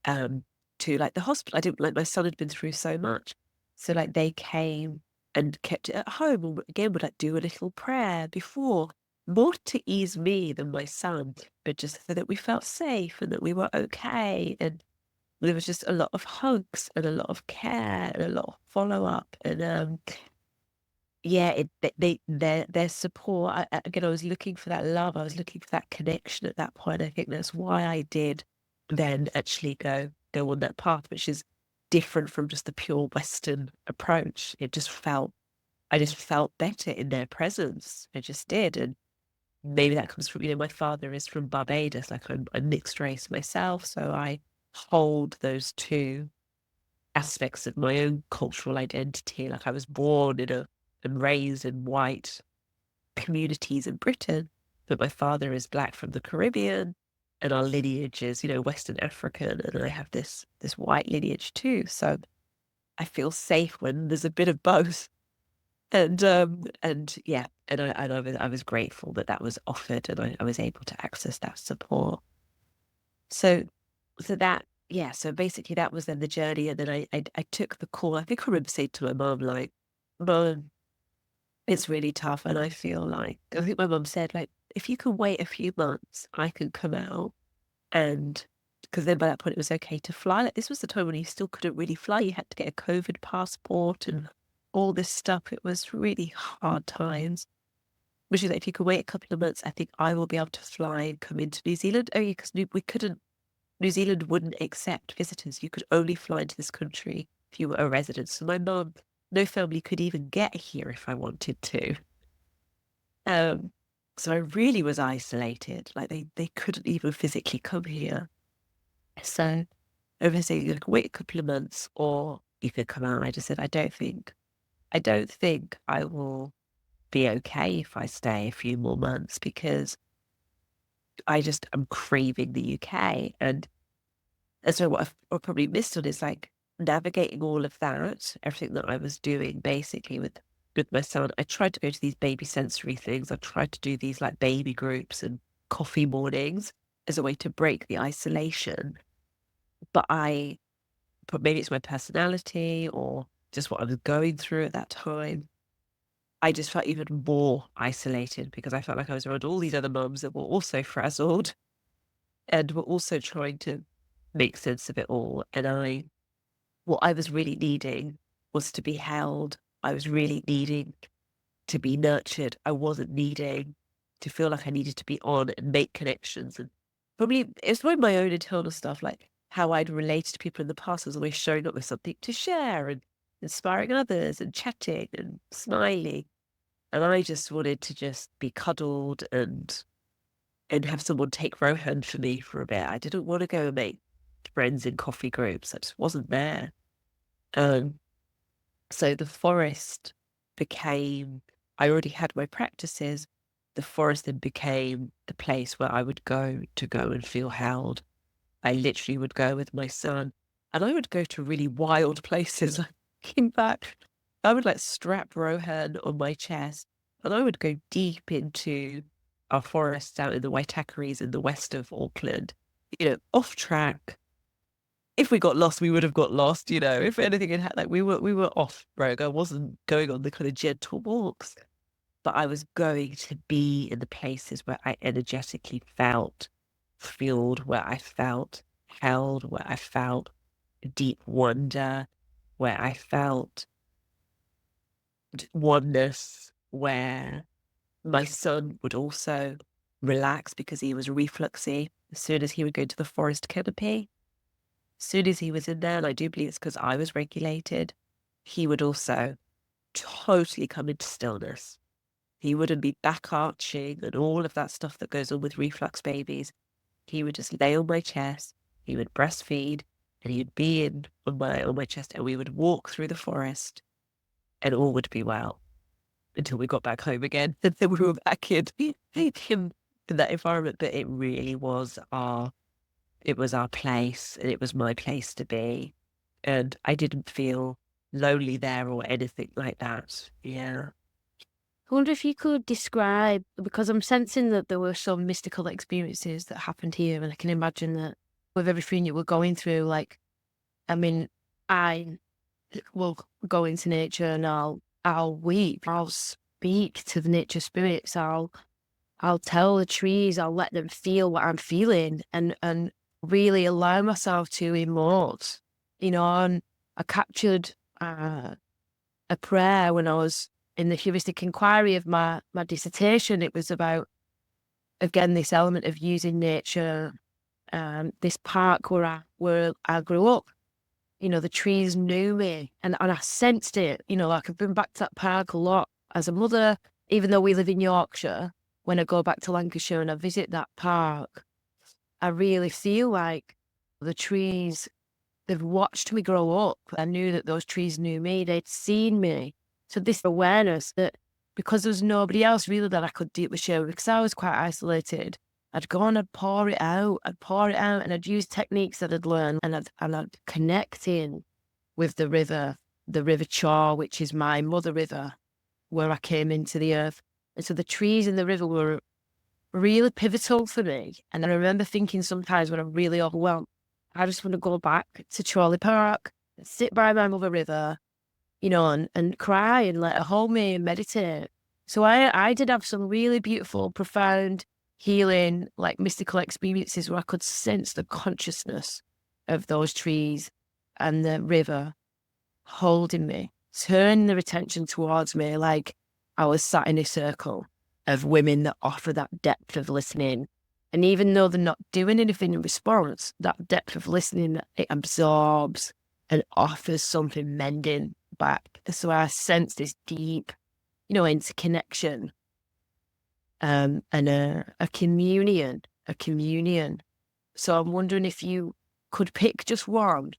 to like the hospital. I didn't, like, my son had been through so much. So like they came and kept it at home, and again would like do a little prayer before, more to ease me than my son, but just so that we felt safe and that we were okay. And there was just a lot of hugs and a lot of care and a lot of follow up. And yeah, their support. Again, I was looking for that love. I was looking for that connection at that point. I think that's why I did then actually go on that path, which is different from just the pure Western approach. It just felt I just felt better in their presence. I just did. And maybe that comes from, my father is from Barbados, like I'm mixed race myself. So I hold those two aspects of my own cultural identity. Like I was born and raised in white communities in Britain, but my father is Black from the Caribbean, and our lineage is, Western African, and I have this white lineage too. So I feel safe when there's a bit of both. And yeah, and I was grateful that that was offered, and I was able to access that support. So that, yeah, so basically that was then the journey, and then I took the call. I think I remember saying to my mom, like, "Mom, it's really tough, and I feel like," I think my mom said, like, "If you can wait a few months, I can come out." And because then by that point it was okay to fly. Like, this was the time when you still couldn't really fly. You had to get a COVID passport and all this stuff. It was really hard times. Which is like, if you could wait a couple of months, I think I will be able to fly and come into New Zealand. Oh yeah, because we couldn't. New Zealand wouldn't accept visitors. You could only fly into this country if you were a resident. So my mum, no family could even get here if I wanted to. Um, so I really was isolated. Like they couldn't even physically come here. So over saying, you can wait a couple of months or you could come out. I just said, I don't think I will be okay if I stay a few more months, because I'm craving the UK. And so what I probably missed on is like navigating all of that, everything that I was doing basically with my son. I tried to go to these baby sensory things. I tried to do these like baby groups and coffee mornings as a way to break the isolation. But maybe it's my personality or just what I was going through at that time. I just felt even more isolated because I felt like I was around all these other mums that were also frazzled and were also trying to make sense of it all. And what I was really needing was to be held. I was really needing to be nurtured. I wasn't needing to feel like I needed to be on and make connections. And probably it's probably my own internal stuff, like how I'd related to people in the past. I was always showing up with something to share and inspiring others and chatting and smiling. And I just wanted to just be cuddled and have someone take row hand for me for a bit. I didn't want to go and make friends in coffee groups. I just wasn't there. Um, so the forest became, I already had my practices. The forest then became the place where I would go and feel held. I literally would go with my son, and I would go to really wild places. Like, looking back, I would like strap Rohan on my chest, and I would go deep into our forests out in the Waitakeries in the west of Auckland, off track. If we got lost, we would have got lost, if anything had like we were off road. I wasn't going on the kind of gentle walks, but I was going to be in the places where I energetically felt fueled, where I felt held, where I felt deep wonder, where I felt oneness, where my son would also relax because he was refluxy. As soon as he would go to the forest canopy, as soon as he was in there, and I do believe it's because I was regulated, he would also totally come into stillness. He wouldn't be back arching and all of that stuff that goes on with reflux babies. He would just lay on my chest, he would breastfeed, and he'd be on my chest, and we would walk through the forest, and all would be well until we got back home again. And then we were back in that environment. But it really was our place, and it was my place to be. And I didn't feel lonely there or anything like that. Yeah. I wonder if you could describe, because I'm sensing that there were some mystical experiences that happened here, and I can imagine that with everything you were going through, like, I mean, I will go into nature and I'll weep, I'll speak to the nature spirits, I'll tell the trees, I'll let them feel what I'm feeling and really allow myself to emote, and I captured a prayer when I was in the heuristic inquiry of my dissertation. It was about, again, this element of using nature, this park where I grew up. the trees knew me, and I sensed it. Like I've been back to that park a lot as a mother, even though we live in Yorkshire. When I go back to Lancashire and I visit that park, I really feel like the trees, they've watched me grow up. I knew that those trees knew me. They'd seen me. So this awareness that because there was nobody else really that I could deeply share with, because I was quite isolated, I'd go and I'd pour it out. I'd pour it out and I'd use techniques that I'd learned, and I'd connect in with the River Chaw, which is my mother river, where I came into the earth. And so the trees in the river were really pivotal for me. And I remember thinking sometimes when I'm really overwhelmed, I just want to go back to Trolley Park, sit by my mother river, and cry and let her hold me and meditate. So I did have some really beautiful, profound, healing, like mystical experiences where I could sense the consciousness of those trees and the river holding me, turning their attention towards me, like I was sat in a circle of women that offer that depth of listening. And even though they're not doing anything in response, that depth of listening, it absorbs and offers something mending back. So I sense this deep, interconnection, and a communion, a communion. So I'm wondering if you could pick just one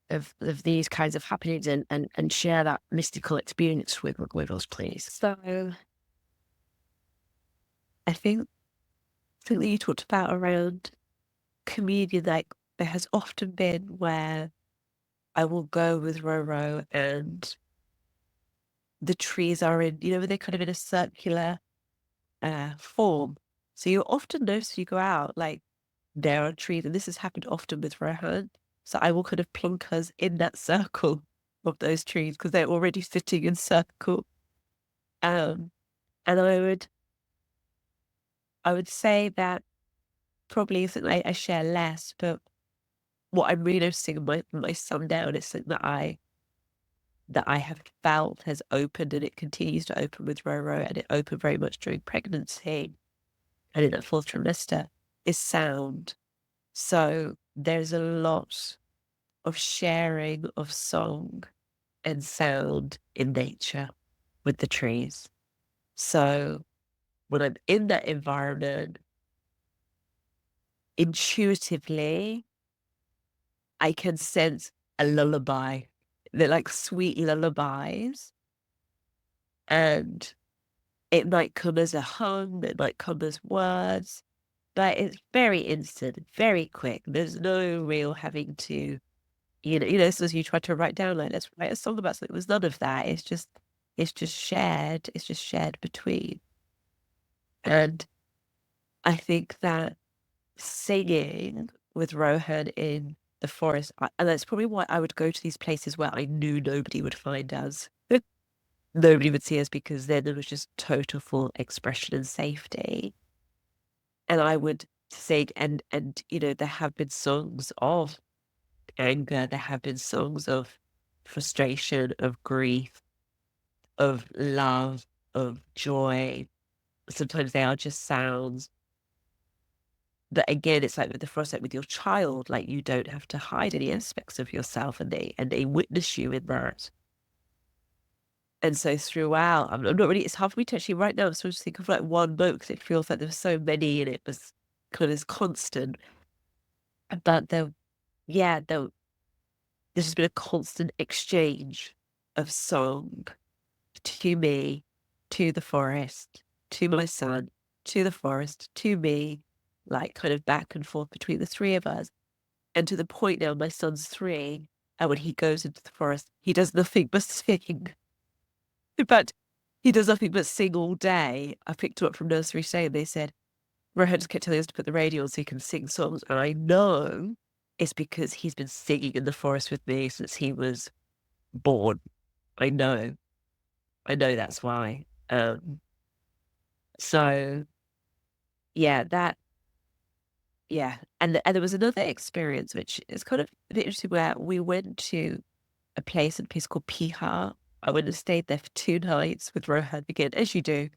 of these kinds of happenings and share that mystical experience with us, please. So I think something that you talked about around communion, like there has often been where I will go with Roro and the trees are in, they're kind of in a circular form. So you often notice you go out, like there are trees, and this has happened often with Rohan. So I will kind of plonk us in that circle of those trees because they're already sitting in circle. And I would say that probably something I share less, but what I'm really noticing in my sundown is something that I have felt has opened, and it continues to open with Roro, and it opened very much during pregnancy and in that fourth trimester, is sound. So there's a lot of sharing of song and sound in nature with the trees. So when I'm in that environment, intuitively, I can sense a lullaby. They're like sweet lullabies. And it might come as a hum, it might come as words, but it's very instant, very quick. There's no real having to, so as you try to write down, like, let's write a song about something. There's none of that. It's just shared. It's just shared between. And I think that singing with Rohan in the forest, and that's probably why I would go to these places where I knew nobody would find us. Nobody would see us, because then there was just total full expression and safety. And I would sing, and there have been songs of anger, there have been songs of frustration, of grief, of love, of joy. Sometimes they are just sounds. But again, it's like with the frost, like with your child, like you don't have to hide any aspects of yourself, and they witness you in that. And so throughout, I'm not really, it's hard for me to actually right now, I'm supposed to think of like one book, because it feels like there were so many and it was kind of this constant. But there's just been a constant exchange of song to me, to the forest, to my son, to the forest, to me, like kind of back and forth between the three of us. And to the point now, my son's 3, and when he goes into the forest, he does nothing but sing. In fact, he does nothing but sing all day. I picked him up from nursery today, and they said, Rohan just kept telling us to put the radio on so he can sing songs. And I know it's because he's been singing in the forest with me since he was born. I know. I know that's why. So yeah, yeah. And there was another experience, which is kind of a bit interesting, where we went to a place called Piha. I went and stayed there for 2 nights with Rohan again, as you do.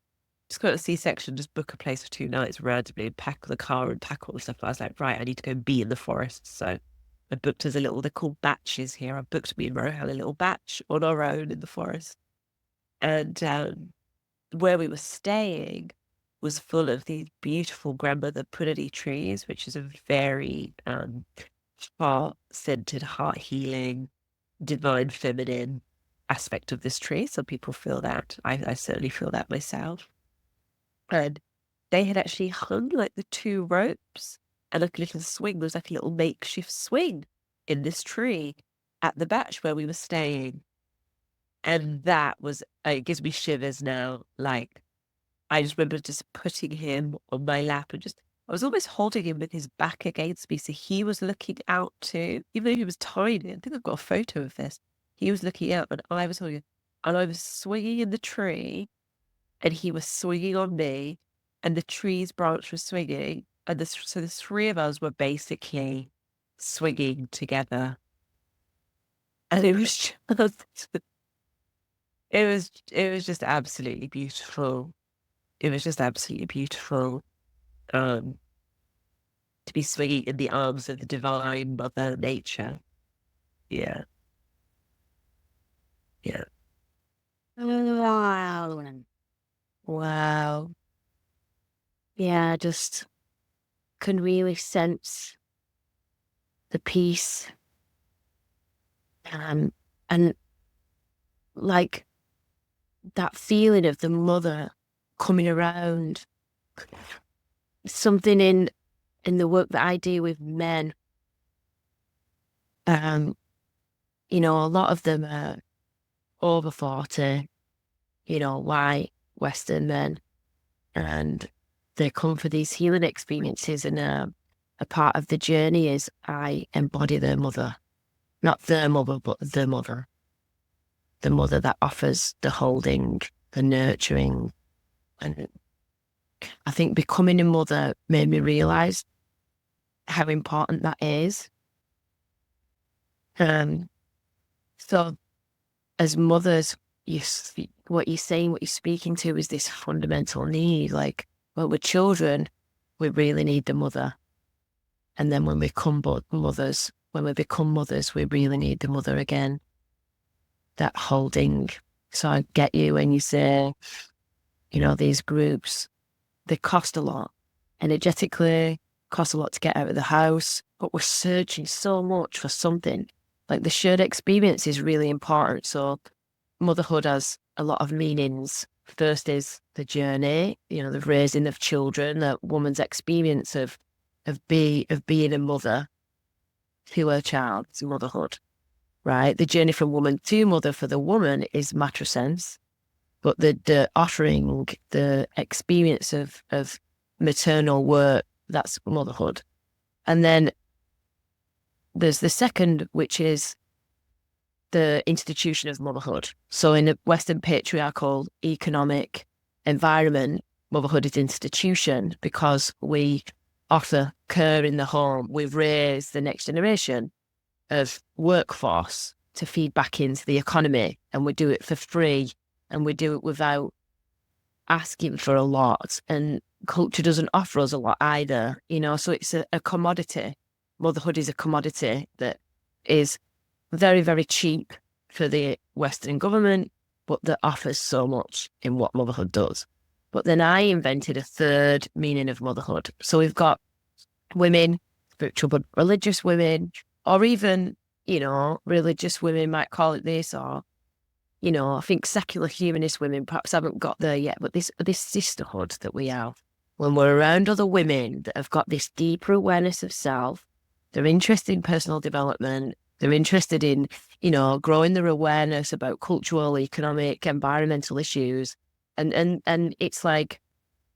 Just got a C-section, just book a place for 2 nights randomly and pack the car and pack all the stuff. I was like, right, I need to go and be in the forest. So I booked as a little, they're called batches here. I booked me and Rohan a little batch on our own in the forest. And where we were staying was full of these beautiful grandmother punity trees, which is a very heart-centered, heart-healing, divine feminine aspect of this tree. Some people feel that. I certainly feel that myself. And they had actually hung like the two ropes and like a little swing. There was like a little makeshift swing in this tree at the batch where we were staying. And that was, it gives me shivers now. Like, I just remember just putting him on my lap and just, I was almost holding him with his back against me. So he was looking out too, even though he was tiny. I think I've got a photo of this. He was looking out and I was holding him. And I was swinging in the tree and he was swinging on me and the tree's branch was swinging. And so the three of us were basically swinging together. And it was just, it was just absolutely beautiful. It was just absolutely beautiful to be swinging in the arms of the divine mother nature. Yeah. Yeah. Wow. Wow. Yeah, I just can really sense the peace. And like that feeling of the mother coming around. Something in the work that I do with men, you know, a lot of them are over 40, you know, white Western men, and they come for these healing experiences. And a part of the journey is I embody their mother, not their mother, but the mother that offers the holding, the nurturing. And I think becoming a mother made me realize how important that is. Um, so as mothers, what you're saying, what you're speaking to is this fundamental need. Like, well, with children, we really need the mother. And then when we become mothers, we really need the mother again. That holding. So I get you when you say, you know, these groups, they cost a lot. Energetically, cost a lot to get out of the house, but we're searching so much for something. Like the shared experience is really important. So motherhood has a lot of meanings. First is the journey, you know, the raising of children, the woman's experience of being a mother to her child, it's motherhood, right? The journey from woman to mother for the woman is matrescence, but the offering, the experience of maternal work, that's motherhood. And then there's the second, which is the institution of motherhood. So in a Western patriarchal economic environment, motherhood is institution because we offer care in the home. We raise the next generation of workforce to feed back into the economy, and we do it for free, and we do it without asking for a lot. And culture doesn't offer us a lot either, you know, so it's a commodity. Motherhood is a commodity that is very, very cheap for the Western government, but that offers so much in what motherhood does. But then I invented a third meaning of motherhood. So we've got women, spiritual but religious women, or even, you know, religious women might call it this, or, you know, I think secular humanist women perhaps haven't got there yet, but this sisterhood that we have, when we're around other women that have got this deeper awareness of self, they're interested in personal development, they're interested in, you know, growing their awareness about cultural, economic, environmental issues. And it's like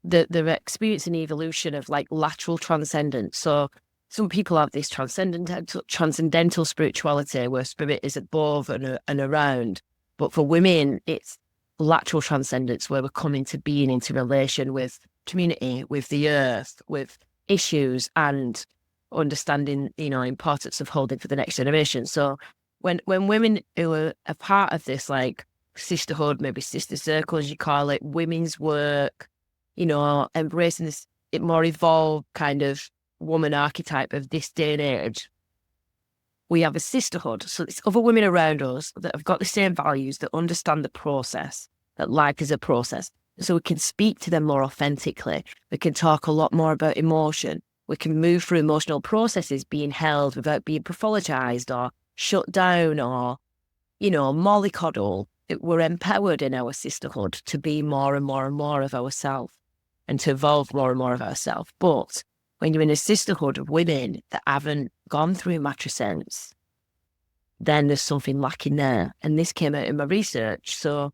the experience and evolution of like lateral transcendence. So some people have this transcendental spirituality where spirit is above and around. But for women, it's lateral transcendence where we're coming to being into relation with community, with the earth, with issues, and understanding, you know, importance of holding for the next generation. So when women who are a part of this, like sisterhood, maybe sister circles, you call it, women's work, you know, embracing this more evolved kind of woman archetype of this day and age, we have a sisterhood. So it's other women around us that have got the same values, that understand the process, that life is a process. So we can speak to them more authentically. We can talk a lot more about emotion. We can move through emotional processes being held without being pathologized or shut down or, mollycoddle. We're empowered in our sisterhood to be more and more and more of ourselves and to evolve more and more of ourselves. But when you're in a sisterhood of women that haven't gone through matrescence, then there's something lacking there. And this came out in my research. So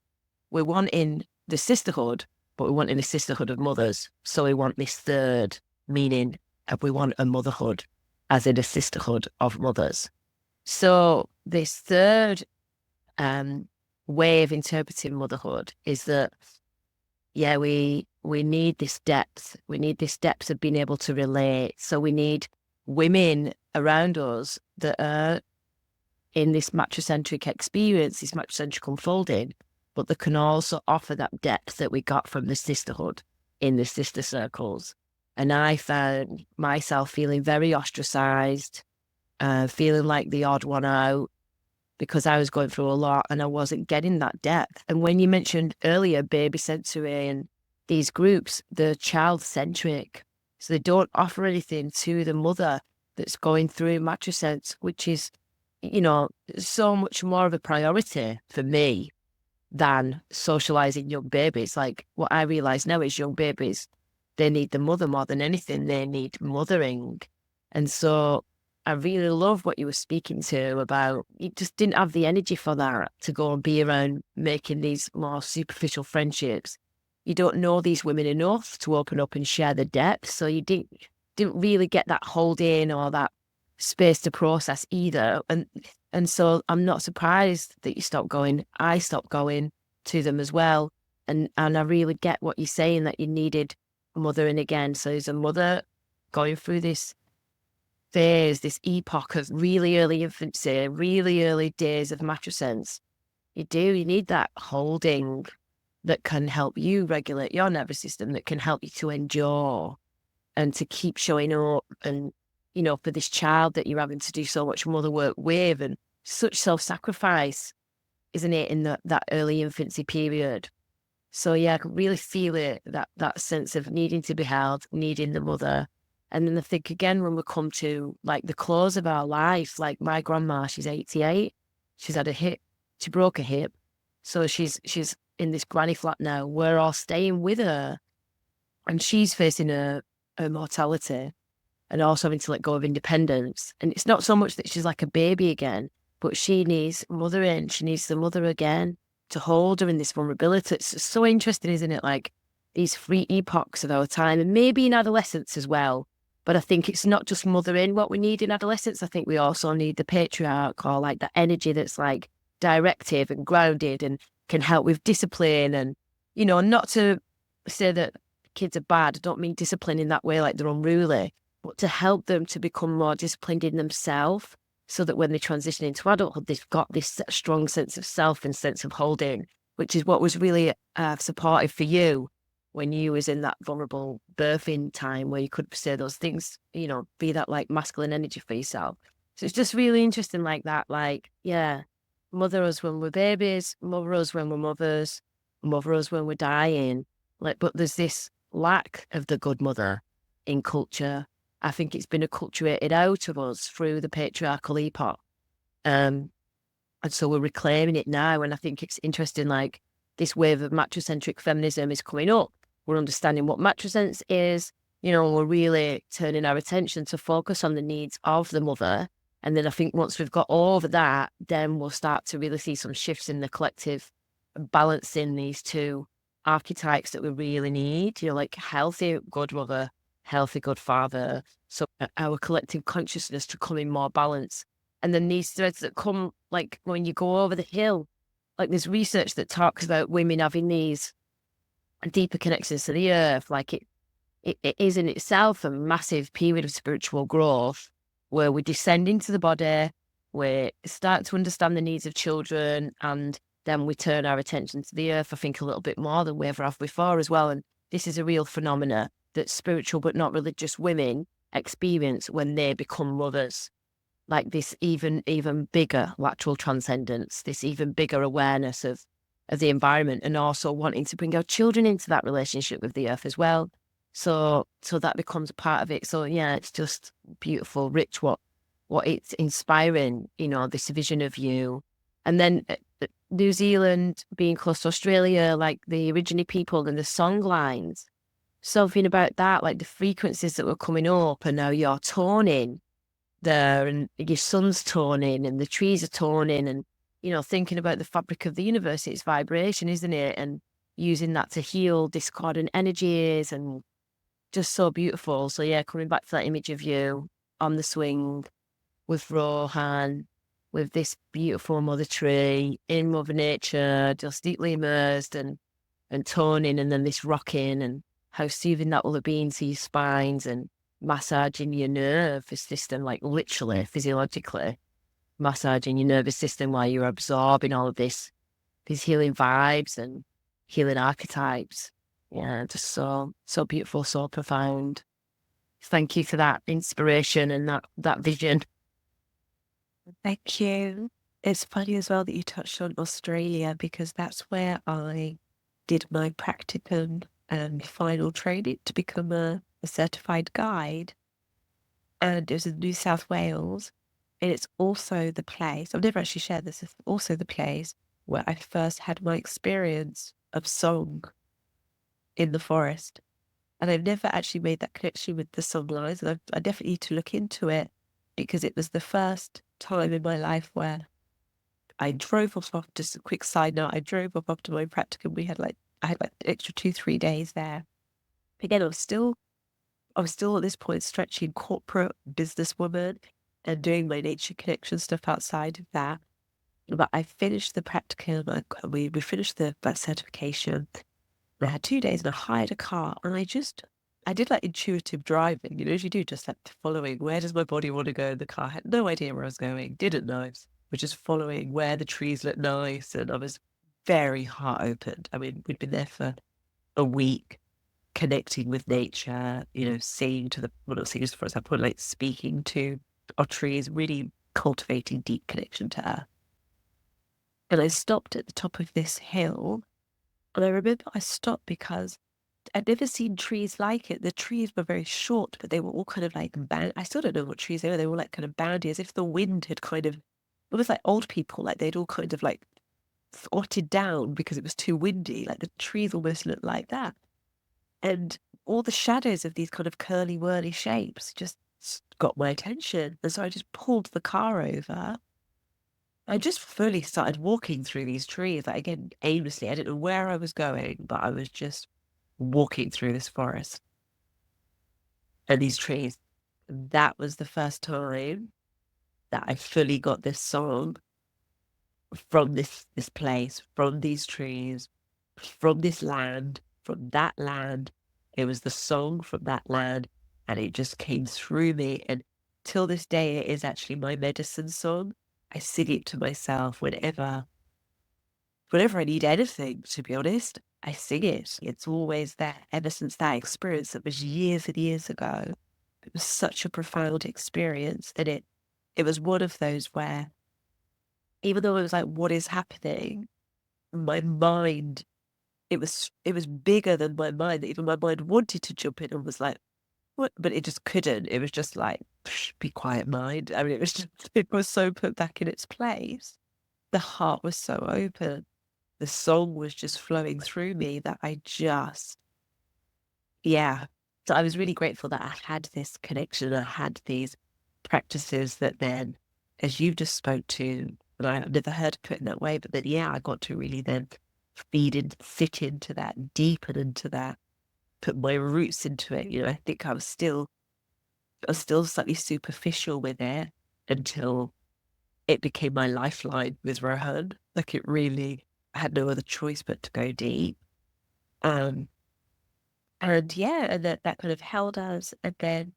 we're wanting the sisterhood, but we want in a sisterhood of mothers. So we want this third meaning of we want a motherhood as in a sisterhood of mothers. So this third way of interpreting motherhood is that, we need this depth. We need this depth of being able to relate. So we need women around us that are in this matricentric experience, this matricentric unfolding, but that can also offer that depth that we got from the sisterhood in the sister circles. And I found myself feeling very ostracized, feeling like the odd one out because I was going through a lot and I wasn't getting that depth. And when you mentioned earlier, baby sensory and these groups, they're child-centric. So they don't offer anything to the mother that's going through matrescence, which is, so much more of a priority for me than socializing young babies. Like what I realize now is young babies, they need the mother more than anything. They need mothering. And so I really love what you were speaking to about you just didn't have the energy for that to go and be around making these more superficial friendships. You don't know these women enough to open up and share the depth. So you didn't really get that hold in or that space to process either. And so I'm not surprised that you stopped going. I stopped going to them as well. And I really get what you're saying, that you needed mothering again. So as a mother going through this phase, this epoch of really early infancy, really early days of matrescence, you need that holding that can help you regulate your nervous system, that can help you to endure and to keep showing up. And, for this child that you're having to do so much mother work with, and such self-sacrifice, isn't it, in that early infancy period. So yeah, I can really feel it, that sense of needing to be held, needing the mother. And then I think again, when we come to like the close of our life, like my grandma, she's 88, she's had she broke a hip. So she's in this granny flat now. We're all staying with her and she's facing her mortality and also having to let go of independence. And it's not so much that she's like a baby again, but she needs mothering. She needs the mother again to hold her in this vulnerability. It's so interesting, isn't it? Like these three epochs of our time, and maybe in adolescence as well. But I think it's not just mothering what we need in adolescence. I think we also need the patriarch, or like that energy that's like directive and grounded and can help with discipline. And, not to say that kids are bad. I don't mean discipline in that way, like they're unruly, but to help them to become more disciplined in themselves, so that when they transition into adulthood, they've got this strong sense of self and sense of holding, which is what was really supportive for you when you was in that vulnerable birthing time where you could say those things, be that like masculine energy for yourself. So it's just really interesting like that. Like, yeah, mother us when we're babies, mother us when we're mothers, mother us when we're dying. Like, but there's this lack of the good mother in culture. I think it's been acculturated out of us through the patriarchal epoch. And so we're reclaiming it now. And I think it's interesting, like this wave of matricentric feminism is coming up. We're understanding what matrescence is, we're really turning our attention to focus on the needs of the mother. And then I think once we've got over that, then we'll start to really see some shifts in the collective, balancing these two archetypes that we really need, like healthy good mother, healthy good father. So our collective consciousness to come in more balance. And then these threads that come, like when you go over the hill, like there's research that talks about women having these deeper connections to the earth. Like it is in itself a massive period of spiritual growth where we descend into the body, we start to understand the needs of children, and then we turn our attention to the earth, I think, a little bit more than we ever have before as well. And this is a real phenomena that spiritual but not religious women experience when they become mothers. like this even bigger lateral transcendence, this even bigger awareness of the environment, and also wanting to bring our children into that relationship with the earth as well. So that becomes a part of it. So yeah, it's just beautiful, rich what it's inspiring, this vision of you. And then New Zealand being close to Australia, like the Aborigine people and the song lines, something about that, like the frequencies that were coming up, and now you're toning there, and your sun's toning, and the trees are toning, and thinking about the fabric of the universe, it's vibration, isn't it? And using that to heal discordant energies, and just so beautiful. So yeah, coming back to that image of you on the swing with Rohan, with this beautiful mother tree in Mother Nature, just deeply immersed and toning, and then this rocking, and how soothing that will have been to your spines, and massaging your nervous system, like literally, physiologically massaging your nervous system while you're absorbing all of these healing vibes and healing archetypes. Yeah, just so beautiful, so profound. Thank you for that inspiration and that vision. Thank you. It's funny as well that you touched on Australia, because that's where I did my practicum and final training to become a certified guide. And it was in New South Wales. And it's also the place, I've never actually shared this, it's also the place where I first had my experience of song in the forest. And I've never actually made that connection with the song lines. And I definitely need to look into it, because it was the first time in my life where I drove off, just a quick side note, I drove off after my practicum. I had like extra 2-3 days there. Again, I was still at this point stretching corporate businesswoman and doing my nature connection stuff outside of that. But I finished the practicum, we finished that certification. I had 2 days and I hired a car, and I did like intuitive driving, as you do, just like following where does my body want to go in the car. I had no idea where I was going, didn't know. Was just following where the trees looked nice, and I was very heart opened. I mean, we'd been there for a week, connecting with nature, seeing to the, well, not seeing, for example, like speaking to our trees, really cultivating deep connection to earth. And I stopped at the top of this hill, and I remember I stopped because I'd never seen trees like it. The trees were very short, but they were all kind of like I still don't know what trees they were. They were like kind of bandy, as if the wind had kind of, it was like old people, like they'd all kind of like squatted down because it was too windy. Like the trees almost looked like that. And all the shadows of these kind of curly whirly shapes just got my attention. And so I just pulled the car over. I just fully started walking through these trees, like again, aimlessly. I didn't know where I was going, but I was just walking through this forest and these trees. That was the first time that I fully got this song from this place, from these trees, from this land, from that land. It was the song from that land, and it just came through me. And till this day, it is actually my medicine song. I sing it to myself whenever I need anything, to be honest. I sing it. It's always there ever since that experience that was years and years ago. It was such a profound experience, and it was one of those where, even though it was like, what is happening? My mind, it was bigger than my mind. That even my mind wanted to jump in and was like, what? But it just couldn't. It was just like, be quiet, mind. I mean, it was so put back in its place. The heart was so open. The song was just flowing through me that yeah. So I was really grateful that I had this connection. I had these practices that then, as you just spoke to, and I've never heard it put in that way, but then, yeah, I got to really then fit into that, deepen into that, put my roots into it. I think I was still slightly superficial with it until it became my lifeline with Rohan. Like I had no other choice but to go deep. Um, and yeah, and that kind of held us. And then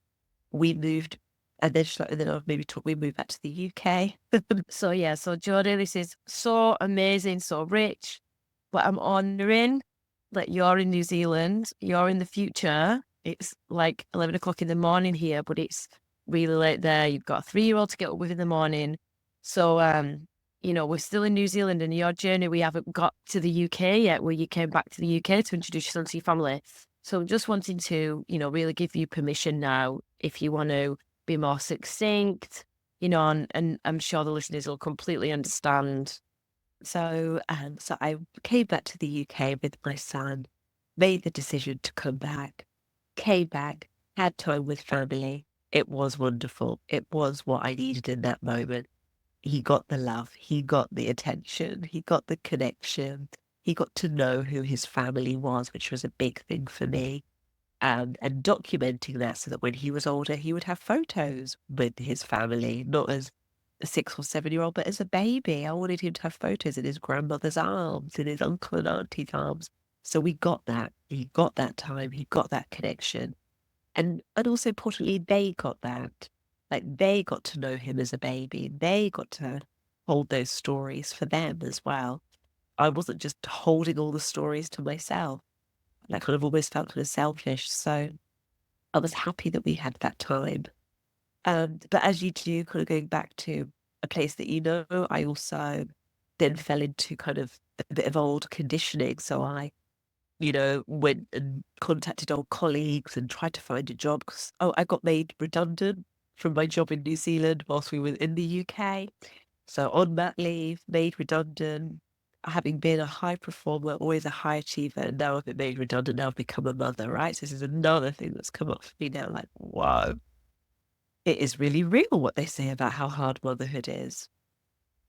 we moved, and then I've maybe talked, we moved back to the UK. So yeah, so Jodie, this is so amazing, so rich. But I'm honoring that you're in New Zealand, you're in the future. It's like 11 o'clock in the morning here, but it's really late there. You've got a 3-year-old to get up with in the morning. So, we're still in New Zealand, and your journey, we haven't got to the UK yet, where you came back to the UK to introduce your son to your family. So I'm just wanting to, really give you permission now, if you want to be more succinct, and I'm sure the listeners will completely understand. So I came back to the UK with my son, made the decision to come back, came back, had time with family. It was wonderful. It was what I needed in that moment. He got the love, he got the attention, he got the connection, he got to know who his family was, which was a big thing for me. And documenting that so that when he was older, he would have photos with his family, not as a 6 or 7 year old, but as a baby. I wanted him to have photos in his grandmother's arms, in his uncle and auntie's arms. So we got that. He got that time. He got that connection. And also importantly, they got that. Like they got to know him as a baby. They got to hold those stories for them as well. I wasn't just holding all the stories to myself. That kind of almost felt kind of selfish. So I was happy that we had that time. But as you do, kind of going back to a place that I also then fell into kind of a bit of old conditioning. So I, went and contacted old colleagues and tried to find a job because, I got made redundant from my job in New Zealand whilst we were in the UK. So on mat leave, made redundant, having been a high performer, always a high achiever, and now I've been made redundant, now I've become a mother, right? So this is another thing that's come up for me now, like, whoa, it is really real what they say about how hard motherhood is.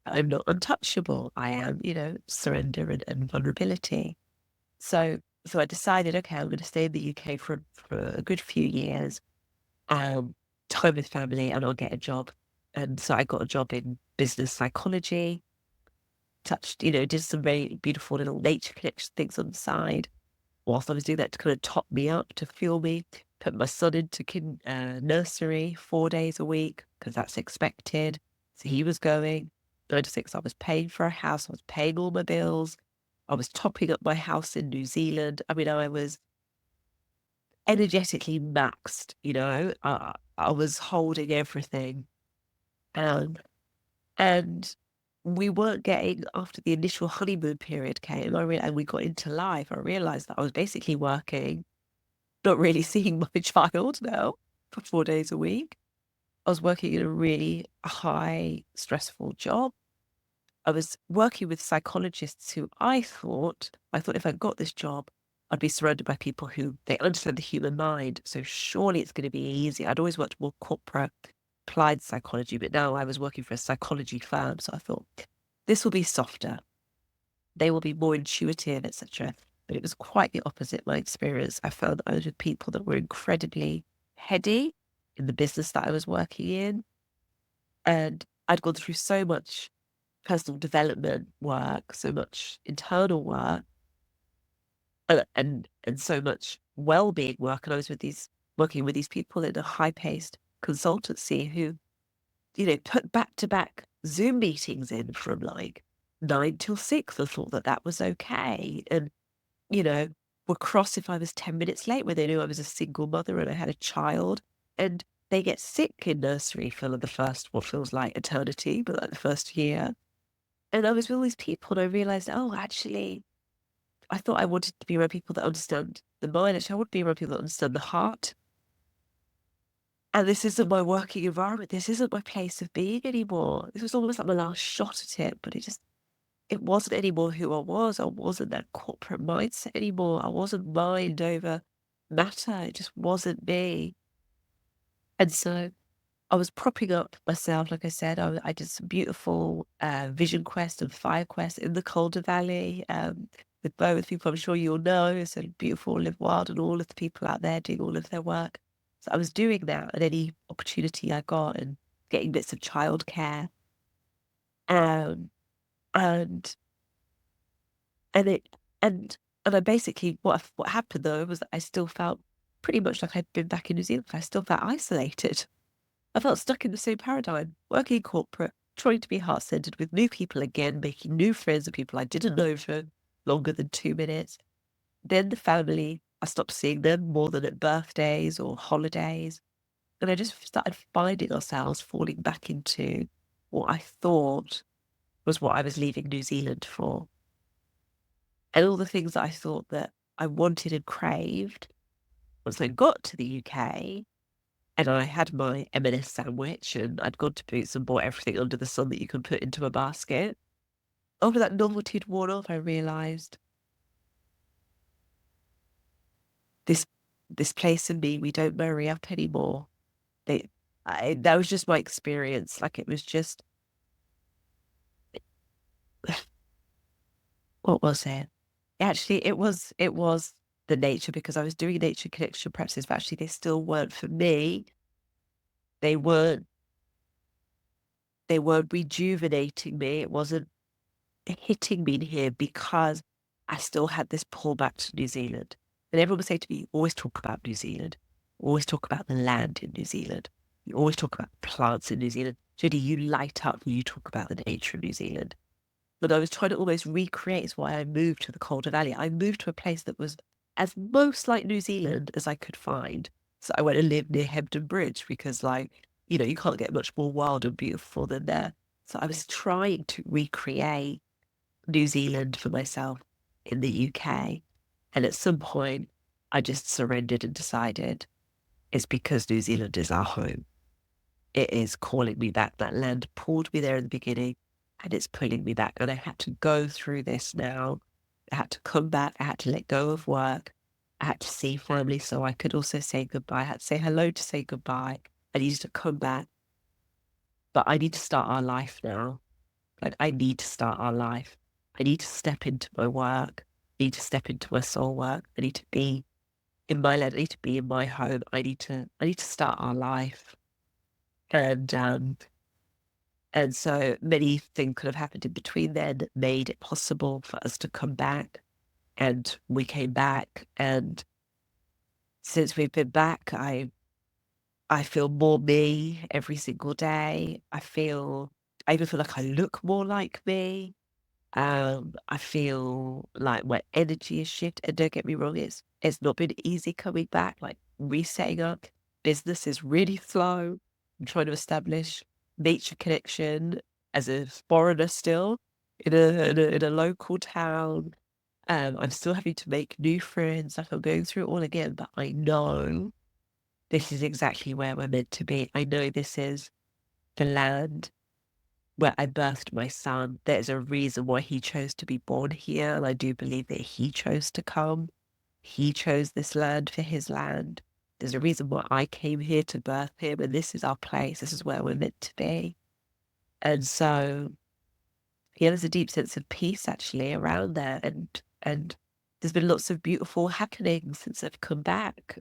I'm not untouchable. I am, surrender and vulnerability. So I decided, okay, I'm going to stay in the UK for a good few years, um, time with family, and I'll get a job. And so I got a job in business psychology, did some very beautiful little nature connection things on the side. Whilst I was doing that to kind of top me up, to fuel me, put my son into nursery 4 days a week because that's expected. So he was going 9 to 6. I was paying for a house. I was paying all my bills. I was topping up my house in New Zealand. I mean, I was energetically maxed. I was holding everything. Um, and we weren't getting, after the initial honeymoon period came, and we got into life, I realized that I was basically working, not really seeing my child now for 4 days a week. I was working in a really high, stressful job. I was working with psychologists who I thought if I got this job, I'd be surrounded by people who they understand the human mind. So surely it's going to be easy. I'd always worked more corporate, applied psychology, but now I was working for a psychology firm. So I thought this will be softer. They will be more intuitive, etc. But it was quite the opposite. My experience, I found I was with people that were incredibly heady in the business that I was working in. And I'd gone through so much personal development work, so much internal work, and so much well-being work. And I was working with these people in a high-paced consultancy who, put back-to-back Zoom meetings in from like 9 till 6 and thought that that was okay. And, were cross if I was 10 minutes late, where they knew I was a single mother and I had a child. And they get sick in nursery for the first, what feels like eternity, but like the first year. And I was with all these people and I realized, oh, actually, I thought I wanted to be around people that understand the mind. Actually, I want to be around people that understand the heart. And this isn't my working environment. This isn't my place of being anymore. This was almost like my last shot at it, but it wasn't anymore who I was. I wasn't that corporate mindset anymore. I wasn't mind over matter. It just wasn't me. And so I was propping up myself, like I said. I did some beautiful vision quest and fire quest in the Calder Valley with both people I'm sure you'll know. So beautiful, Live Wild, and all of the people out there doing all of their work. So I was doing that at any opportunity I got and getting bits of childcare. Um, and and it and and I basically what happened though was that I still felt pretty much like I'd been back in New Zealand. I still felt isolated. I felt stuck in the same paradigm, working in corporate, trying to be heart-centered with new people again, making new friends with people I didn't know for longer than 2 minutes. Then the family, I stopped seeing them more than at birthdays or holidays. And I just started finding ourselves falling back into what I thought was what I was leaving New Zealand for. And all the things that I thought that I wanted and craved once I got to the UK and I had my M&S sandwich and I'd gone to Boots and bought everything under the sun that you can put into a basket. After that novelty had worn off, I realised this this place and me, we don't marry up anymore. That was just my experience. Like, it was just, what was it? Actually, it was the nature, because I was doing nature connection practices, but actually they still weren't for me. They weren't they weren't rejuvenating me. It wasn't hitting me in here because I still had this pull back to New Zealand. And everyone would say to me, "You always talk about New Zealand. You always talk about the land in New Zealand. You always talk about plants in New Zealand. Jodie, you light up when you talk about the nature of New Zealand." But I was trying to almost recreate. It's why I moved to the Calder Valley. I moved to a place that was as most like New Zealand as I could find. So I went and lived near Hebden Bridge because, like, you can't get much more wild and beautiful than there. So I was trying to recreate New Zealand for myself in the UK. And at some point, I just surrendered and decided it's because New Zealand is our home. It is calling me back. That land pulled me there in the beginning and it's pulling me back. And I had to go through this now. I had to come back. I had to let go of work. I had to see family so I could also say goodbye. I had to say hello to say goodbye. I needed to come back. But I need to start our life now. Like, I need to start our life. I need to step into my work. I need to step into my soul work. I need to be in my land. I need to be in my home. I need to start our life. And so many things could have happened in between then that made it possible for us to come back. And we came back. And since we've been back, I feel more me every single day. I even feel like I look more like me. I feel like my energy is shifted. And don't get me wrong, it's not been easy coming back, like resetting up. Business is really slow. I'm trying to establish nature connection as a foreigner still in a local town. I'm still having to make new friends. Like, I'm going through it all again, but I know this is exactly where we're meant to be. I know this is the land where I birthed my son. There's a reason why he chose to be born here, and I do believe that he chose to come. He chose this land for his land. There's a reason why I came here to birth him, and this is our place. This is where we're meant to be. And so, yeah, there's a deep sense of peace actually around there, and there's been lots of beautiful happenings since I've come back.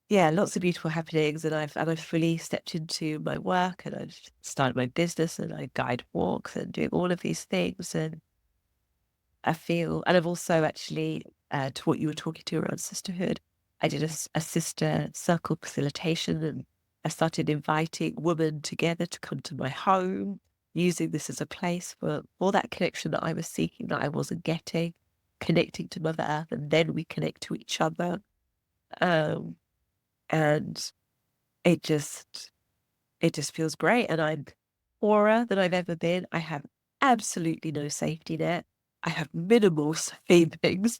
Yeah, lots of beautiful happenings, and I've fully stepped into my work, and I've started my business, and I guide walks and doing all of these things, and and I've also actually, to what you were talking to around sisterhood, I did a sister circle facilitation, and I started inviting women together to come to my home, using this as a place for all that connection that I was seeking that I wasn't getting, connecting to Mother Earth, and then we connect to each other. Um, and it just it just feels great, and I'm poorer than I've ever been. I have absolutely no safety net. I have minimal savings.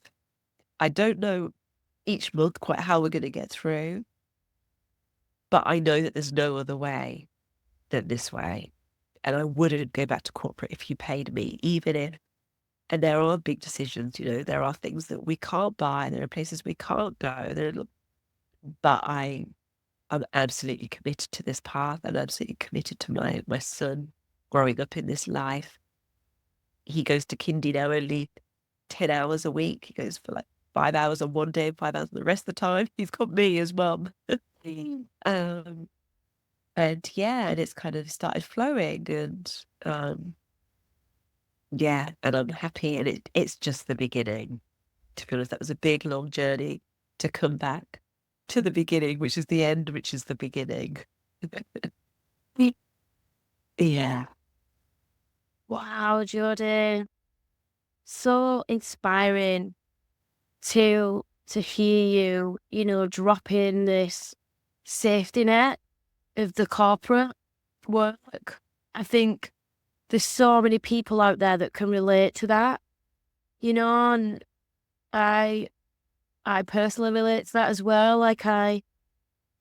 I don't know each month quite how we're gonna get through, but I know that there's no other way than this way, and I wouldn't go back to corporate if you paid me, even if and there are big decisions, there are things that we can't buy, there are places we can't go, but I'm absolutely committed to this path. I'm absolutely committed to my son growing up in this life. He goes to kindy now only 10 hours a week. He goes for like 5 hours on one day and 5 hours the rest of the time. He's got me as mum. um, and yeah, and it's kind of started flowing, and yeah, and I'm happy, and it's just the beginning. To be honest, that was a big long journey to come back to the beginning, which is the end, which is the beginning. Yeah. Wow, Jodie. So inspiring to hear you, drop in this safety net of the corporate work. I think there's so many people out there that can relate to that, and I I personally relate to that as well. Like I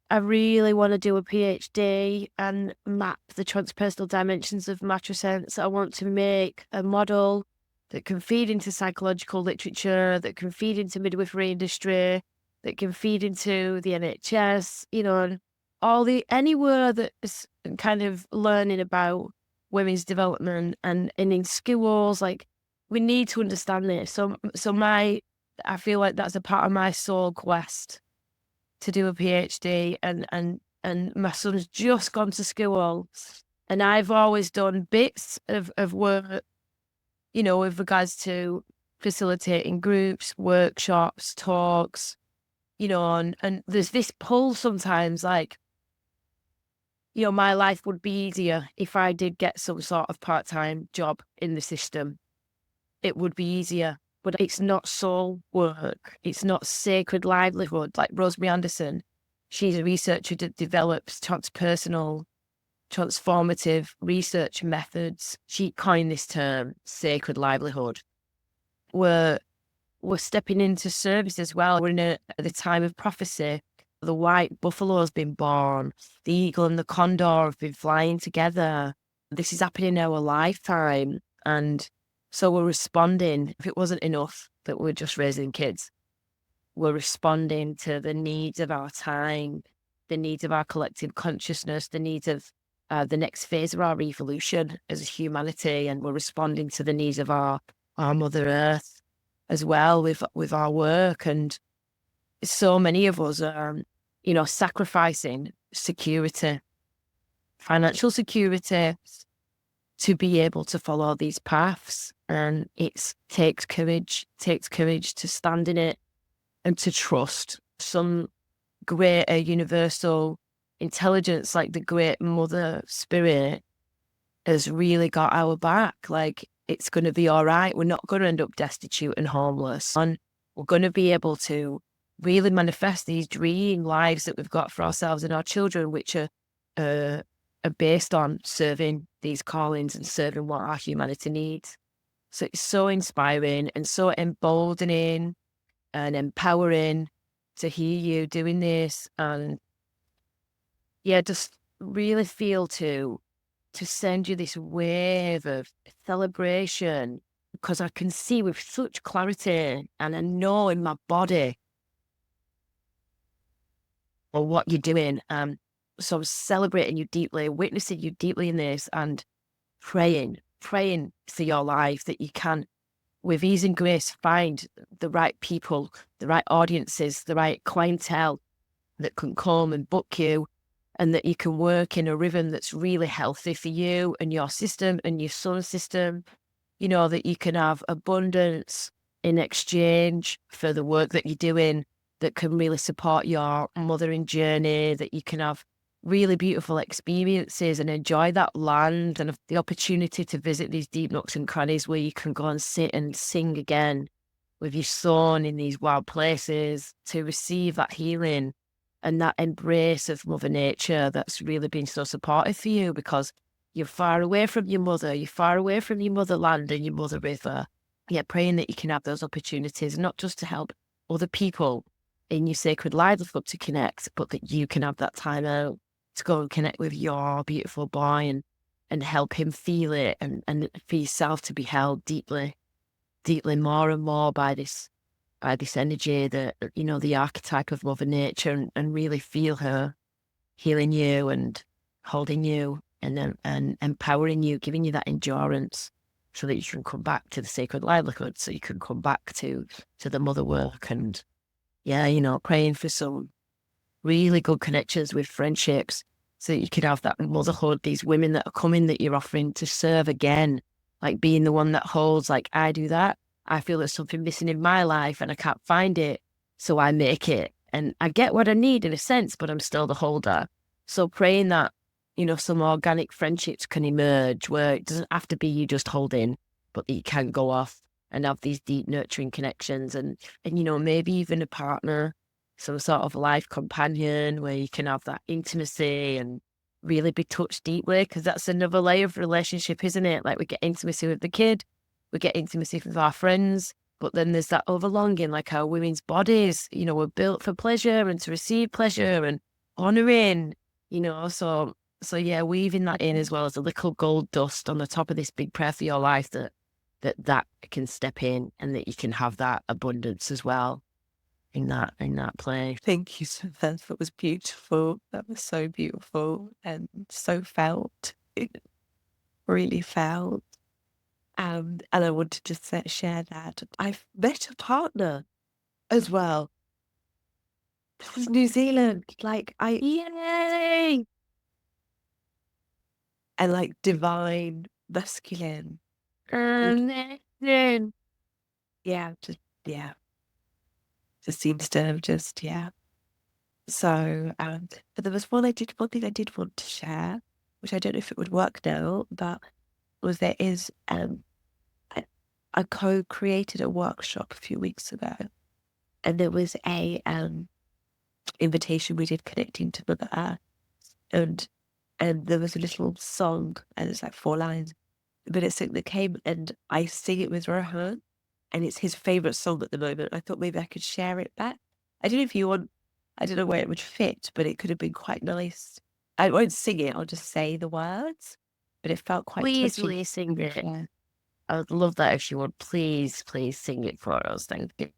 really want to do a PhD and map the transpersonal dimensions of Matrescence. I want to make a model that can feed into psychological literature, that can feed into midwifery industry, that can feed into the NHS, and anywhere that is kind of learning about women's development and in schools, like we need to understand this. I feel like that's a part of my soul quest to do a PhD, and my son's just gone to school, and I've always done bits of work, with regards to facilitating groups, workshops, talks, and there's this pull sometimes, like, my life would be easier if I did get some sort of part-time job in the system. It would be easier, but it's not soul work. It's not sacred livelihood. Like Rosemary Anderson, she's a researcher that develops transpersonal, transformative research methods. She coined this term, sacred livelihood. We're stepping into service as well. We're at the time of prophecy. The white buffalo's been born. The eagle and the condor have been flying together. This is happening in our lifetime. And so we're responding. If it wasn't enough that we're just raising kids, we're responding to the needs of our time, the needs of our collective consciousness, the needs of the next phase of our evolution as a humanity. And we're responding to the needs of our Mother Earth as well with our work. And so many of us are, sacrificing security, financial security, to be able to follow these paths. And it takes courage to stand in it and to trust some greater universal intelligence, like the great mother spirit has really got our back. Like, it's going to be all right. We're not going to end up destitute and homeless. And we're going to be able to really manifest these dream lives that we've got for ourselves and our children, which are based on serving these callings and serving what our humanity needs. So it's so inspiring and so emboldening and empowering to hear you doing this. And yeah, just really feel to send you this wave of celebration, because I can see with such clarity and I know in my body or what you're doing. So I'm celebrating you deeply, witnessing you deeply in this, and praying for your life that you can, with ease and grace, find the right people, the right audiences, the right clientele that can come and book you, and that you can work in a rhythm that's really healthy for you and your system and your son's system, that you can have abundance in exchange for the work that you're doing that can really support your mothering journey, that you can have really beautiful experiences and enjoy that land, and the opportunity to visit these deep nooks and crannies where you can go and sit and sing again with your son in these wild places, to receive that healing and that embrace of Mother Nature that's really been so supportive for you, because you're far away from your mother, you're far away from your motherland and your mother river. Yeah, praying that you can have those opportunities, not just to help other people in your sacred livelihood to connect, but that you can have that time out to go and connect with your beautiful boy and help him feel it, and for yourself to be held deeply, deeply more and more by this energy, that, the archetype of Mother Nature, and really feel her healing you and holding you and empowering you, giving you that endurance so that you can come back to the sacred livelihood, so you can come back to the mother work. And yeah, praying for some really good connections with friendships so that you could have that motherhood, these women that are coming that you're offering to serve again, like being the one that holds, like, I do that. I feel there's something missing in my life and I can't find it, so I make it. And I get what I need in a sense, but I'm still the holder. So praying that, some organic friendships can emerge where it doesn't have to be you just holding, but that you can go off and have these deep nurturing connections, and maybe even a partner some sort of life companion where you can have that intimacy and really be touched deeply, because that's another layer of relationship, isn't it? Like we get intimacy with the kid, we get intimacy with our friends, but then there's that overlonging, like our women's bodies, we're built for pleasure and to receive pleasure and honoring, so yeah, weaving that in as well as a little gold dust on the top of this big prayer for your life, that can step in and that you can have that abundance as well in that place. Thank you so much. That was beautiful. That was so beautiful and so felt. It really felt. And I want to just share that I've met a partner as well. This is New Zealand. Yay! And like divine masculine. Amazing. Yeah, yeah. Just seems to have yeah. So, but there was one thing I did want to share, which I don't know if it would work now, but there is, I co-created a workshop a few weeks ago, and there was a, invitation we did connecting to Mother Earth, and there was a little song, and it's like 4 lines, but it's something that came, and I sing it with Rohan, and it's his favorite song at the moment. I thought maybe I could share it back. I don't know if you want, I don't know where it would fit, but it could have been quite nice. I won't sing it, I'll just say the words, but it felt quite Please, touching. please sing it. Yeah. I would love that if you would. Please, please sing it for us. Thank you.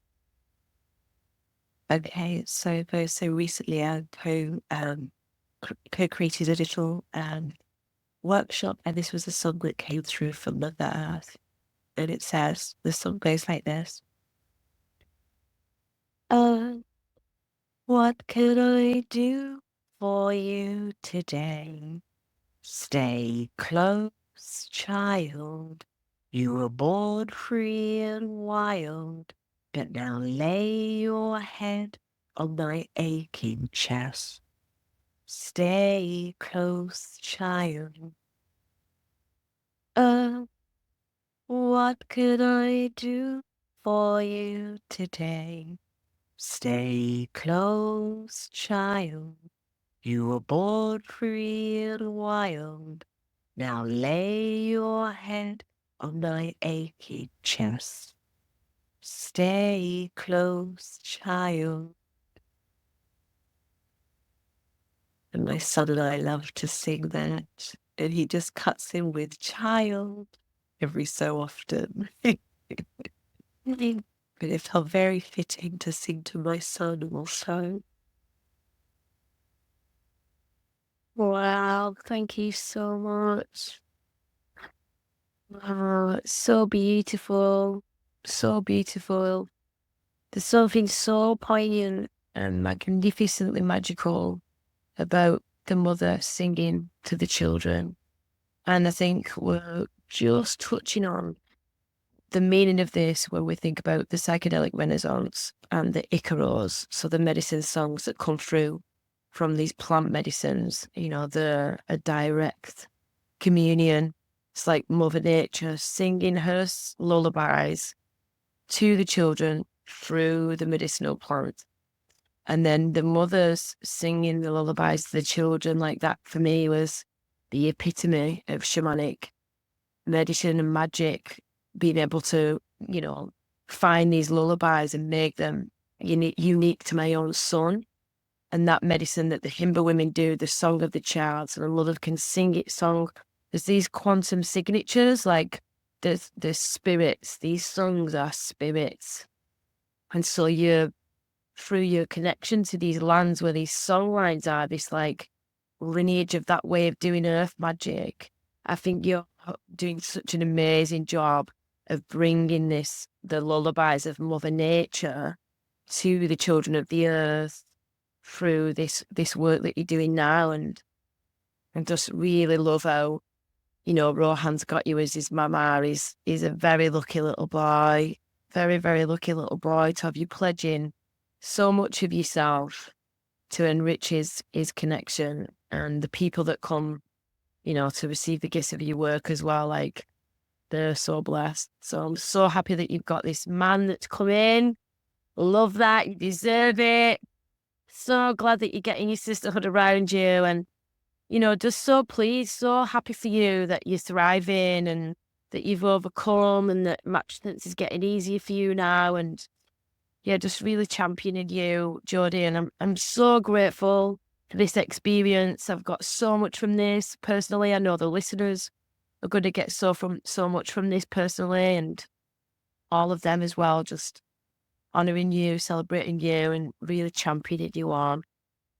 Okay, so recently I co-created a little workshop, and this was a song that came through from Mother Earth, and it says, the song goes like this. What can I do for you today? Stay close, child. You were born free and wild, but now lay your head on my aching chest. Stay close, child. What could I do for you today? Stay close, child. You were born free and wild. Now lay your head on my aching chest. Stay close, child. And my son and I love to sing that, and he just cuts in with child every so often. But it felt very fitting to sing to my son also. Wow, thank you so much. Oh, it's so beautiful. So beautiful. There's something so poignant and magnificently magical about the mother singing to the children. And I think we're just touching on the meaning of this when we think about the psychedelic renaissance and the Icaros, so the medicine songs that come through from these plant medicines, they're a direct communion. It's like Mother Nature singing her lullabies to the children through the medicinal plant. And then the mothers singing the lullabies to the children, like that for me was the epitome of shamanic medicine and magic, being able to, find these lullabies and make them unique to my own son. And that medicine that the Himba women do, the song of the child, so the mother can sing it song. There's these quantum signatures, like the spirits. These songs are spirits. And so through your connection to these lands where these song lines are, this like lineage of that way of doing earth magic, I think you're doing such an amazing job of bringing the lullabies of Mother Nature to the children of the earth through this work that you're doing now. And I just really love how, Rohan's got you as his mama. He's a very lucky little boy, very, very lucky little boy to have you pledging so much of yourself to enrich his connection, and the people that come, to receive the gifts of your work as well. Like, they're so blessed. So I'm so happy that you've got this man that's come in. Love that. You deserve it. So glad that you're getting your sisterhood around you, and, just so pleased, so happy for you that you're thriving and that you've overcome and that matrescence is getting easier for you now. And yeah, just really championing you, Jodie. And I'm so grateful for this experience. I've got so much from this personally. I know the listeners are going to get so much from this personally, and all of them as well. Just honoring you, celebrating you, and really championing you on.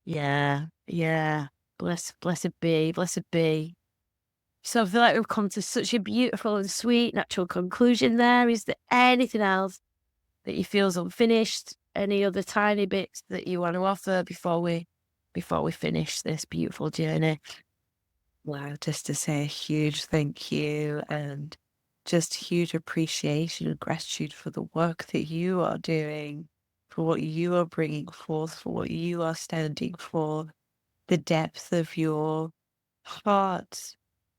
Yeah, yeah. Blessed be, blessed be. So I feel like we've come to such a beautiful and sweet natural conclusion there. Is there anything else that you feel's unfinished? Any other tiny bits that you want to offer before we finish this beautiful journey? Wow, just to say a huge thank you and just huge appreciation and gratitude for the work that you are doing, for what you are bringing forth, for what you are standing for, the depth of your heart,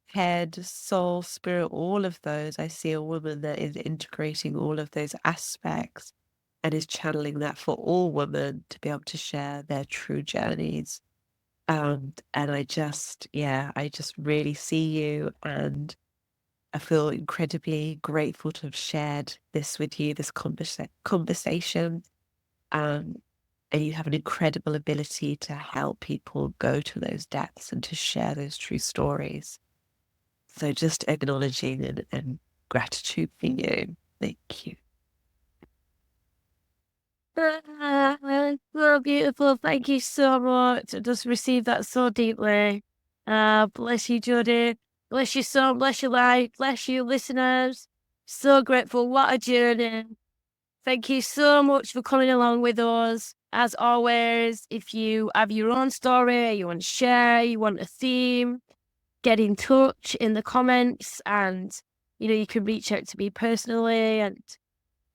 head, soul, spirit, all of those. I see a woman that is integrating all of those aspects and is channeling that for all women to be able to share their true journeys. And I just really see you, and I feel incredibly grateful to have shared this with you, this conversation. Um, and you have an incredible ability to help people go to those depths and to share those true stories. So just acknowledging and gratitude for you. Thank you. So beautiful. Thank you so much. I just received that so deeply. Bless you, Jodie. Bless your son, bless your life, bless you, listeners. So grateful. What a journey. Thank you so much for coming along with us. As always, if you have your own story, you want to share, you want a theme, get in touch in the comments, and, you can reach out to me personally. And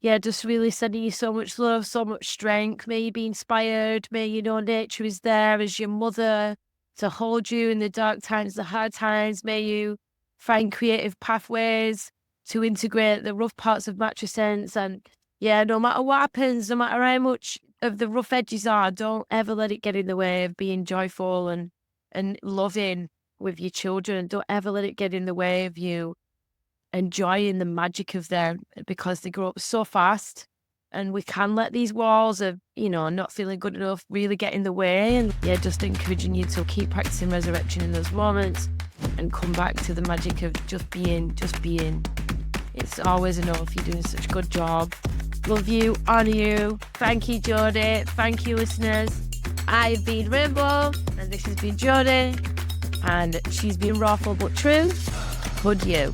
yeah, just really sending you so much love, so much strength. May you be inspired. May you know nature is there as your mother to hold you in the dark times, the hard times. May you find creative pathways to integrate the rough parts of Matrescence. And yeah, no matter what happens, no matter how much of the rough edges are, don't ever let it get in the way of being joyful and loving with your children. Don't ever let it get in the way of you enjoying the magic of them, because they grow up so fast, and we can let these walls of, not feeling good enough really get in the way. And yeah, just encouraging you to keep practicing resurrection in those moments and come back to the magic of just being. It's always enough. You're doing such a good job. Love you, honor you. Thank you, Jodie. Thank you, listeners. I've been Rainbow, and this has been Jodie, and she's been Rawful but True. Hood you.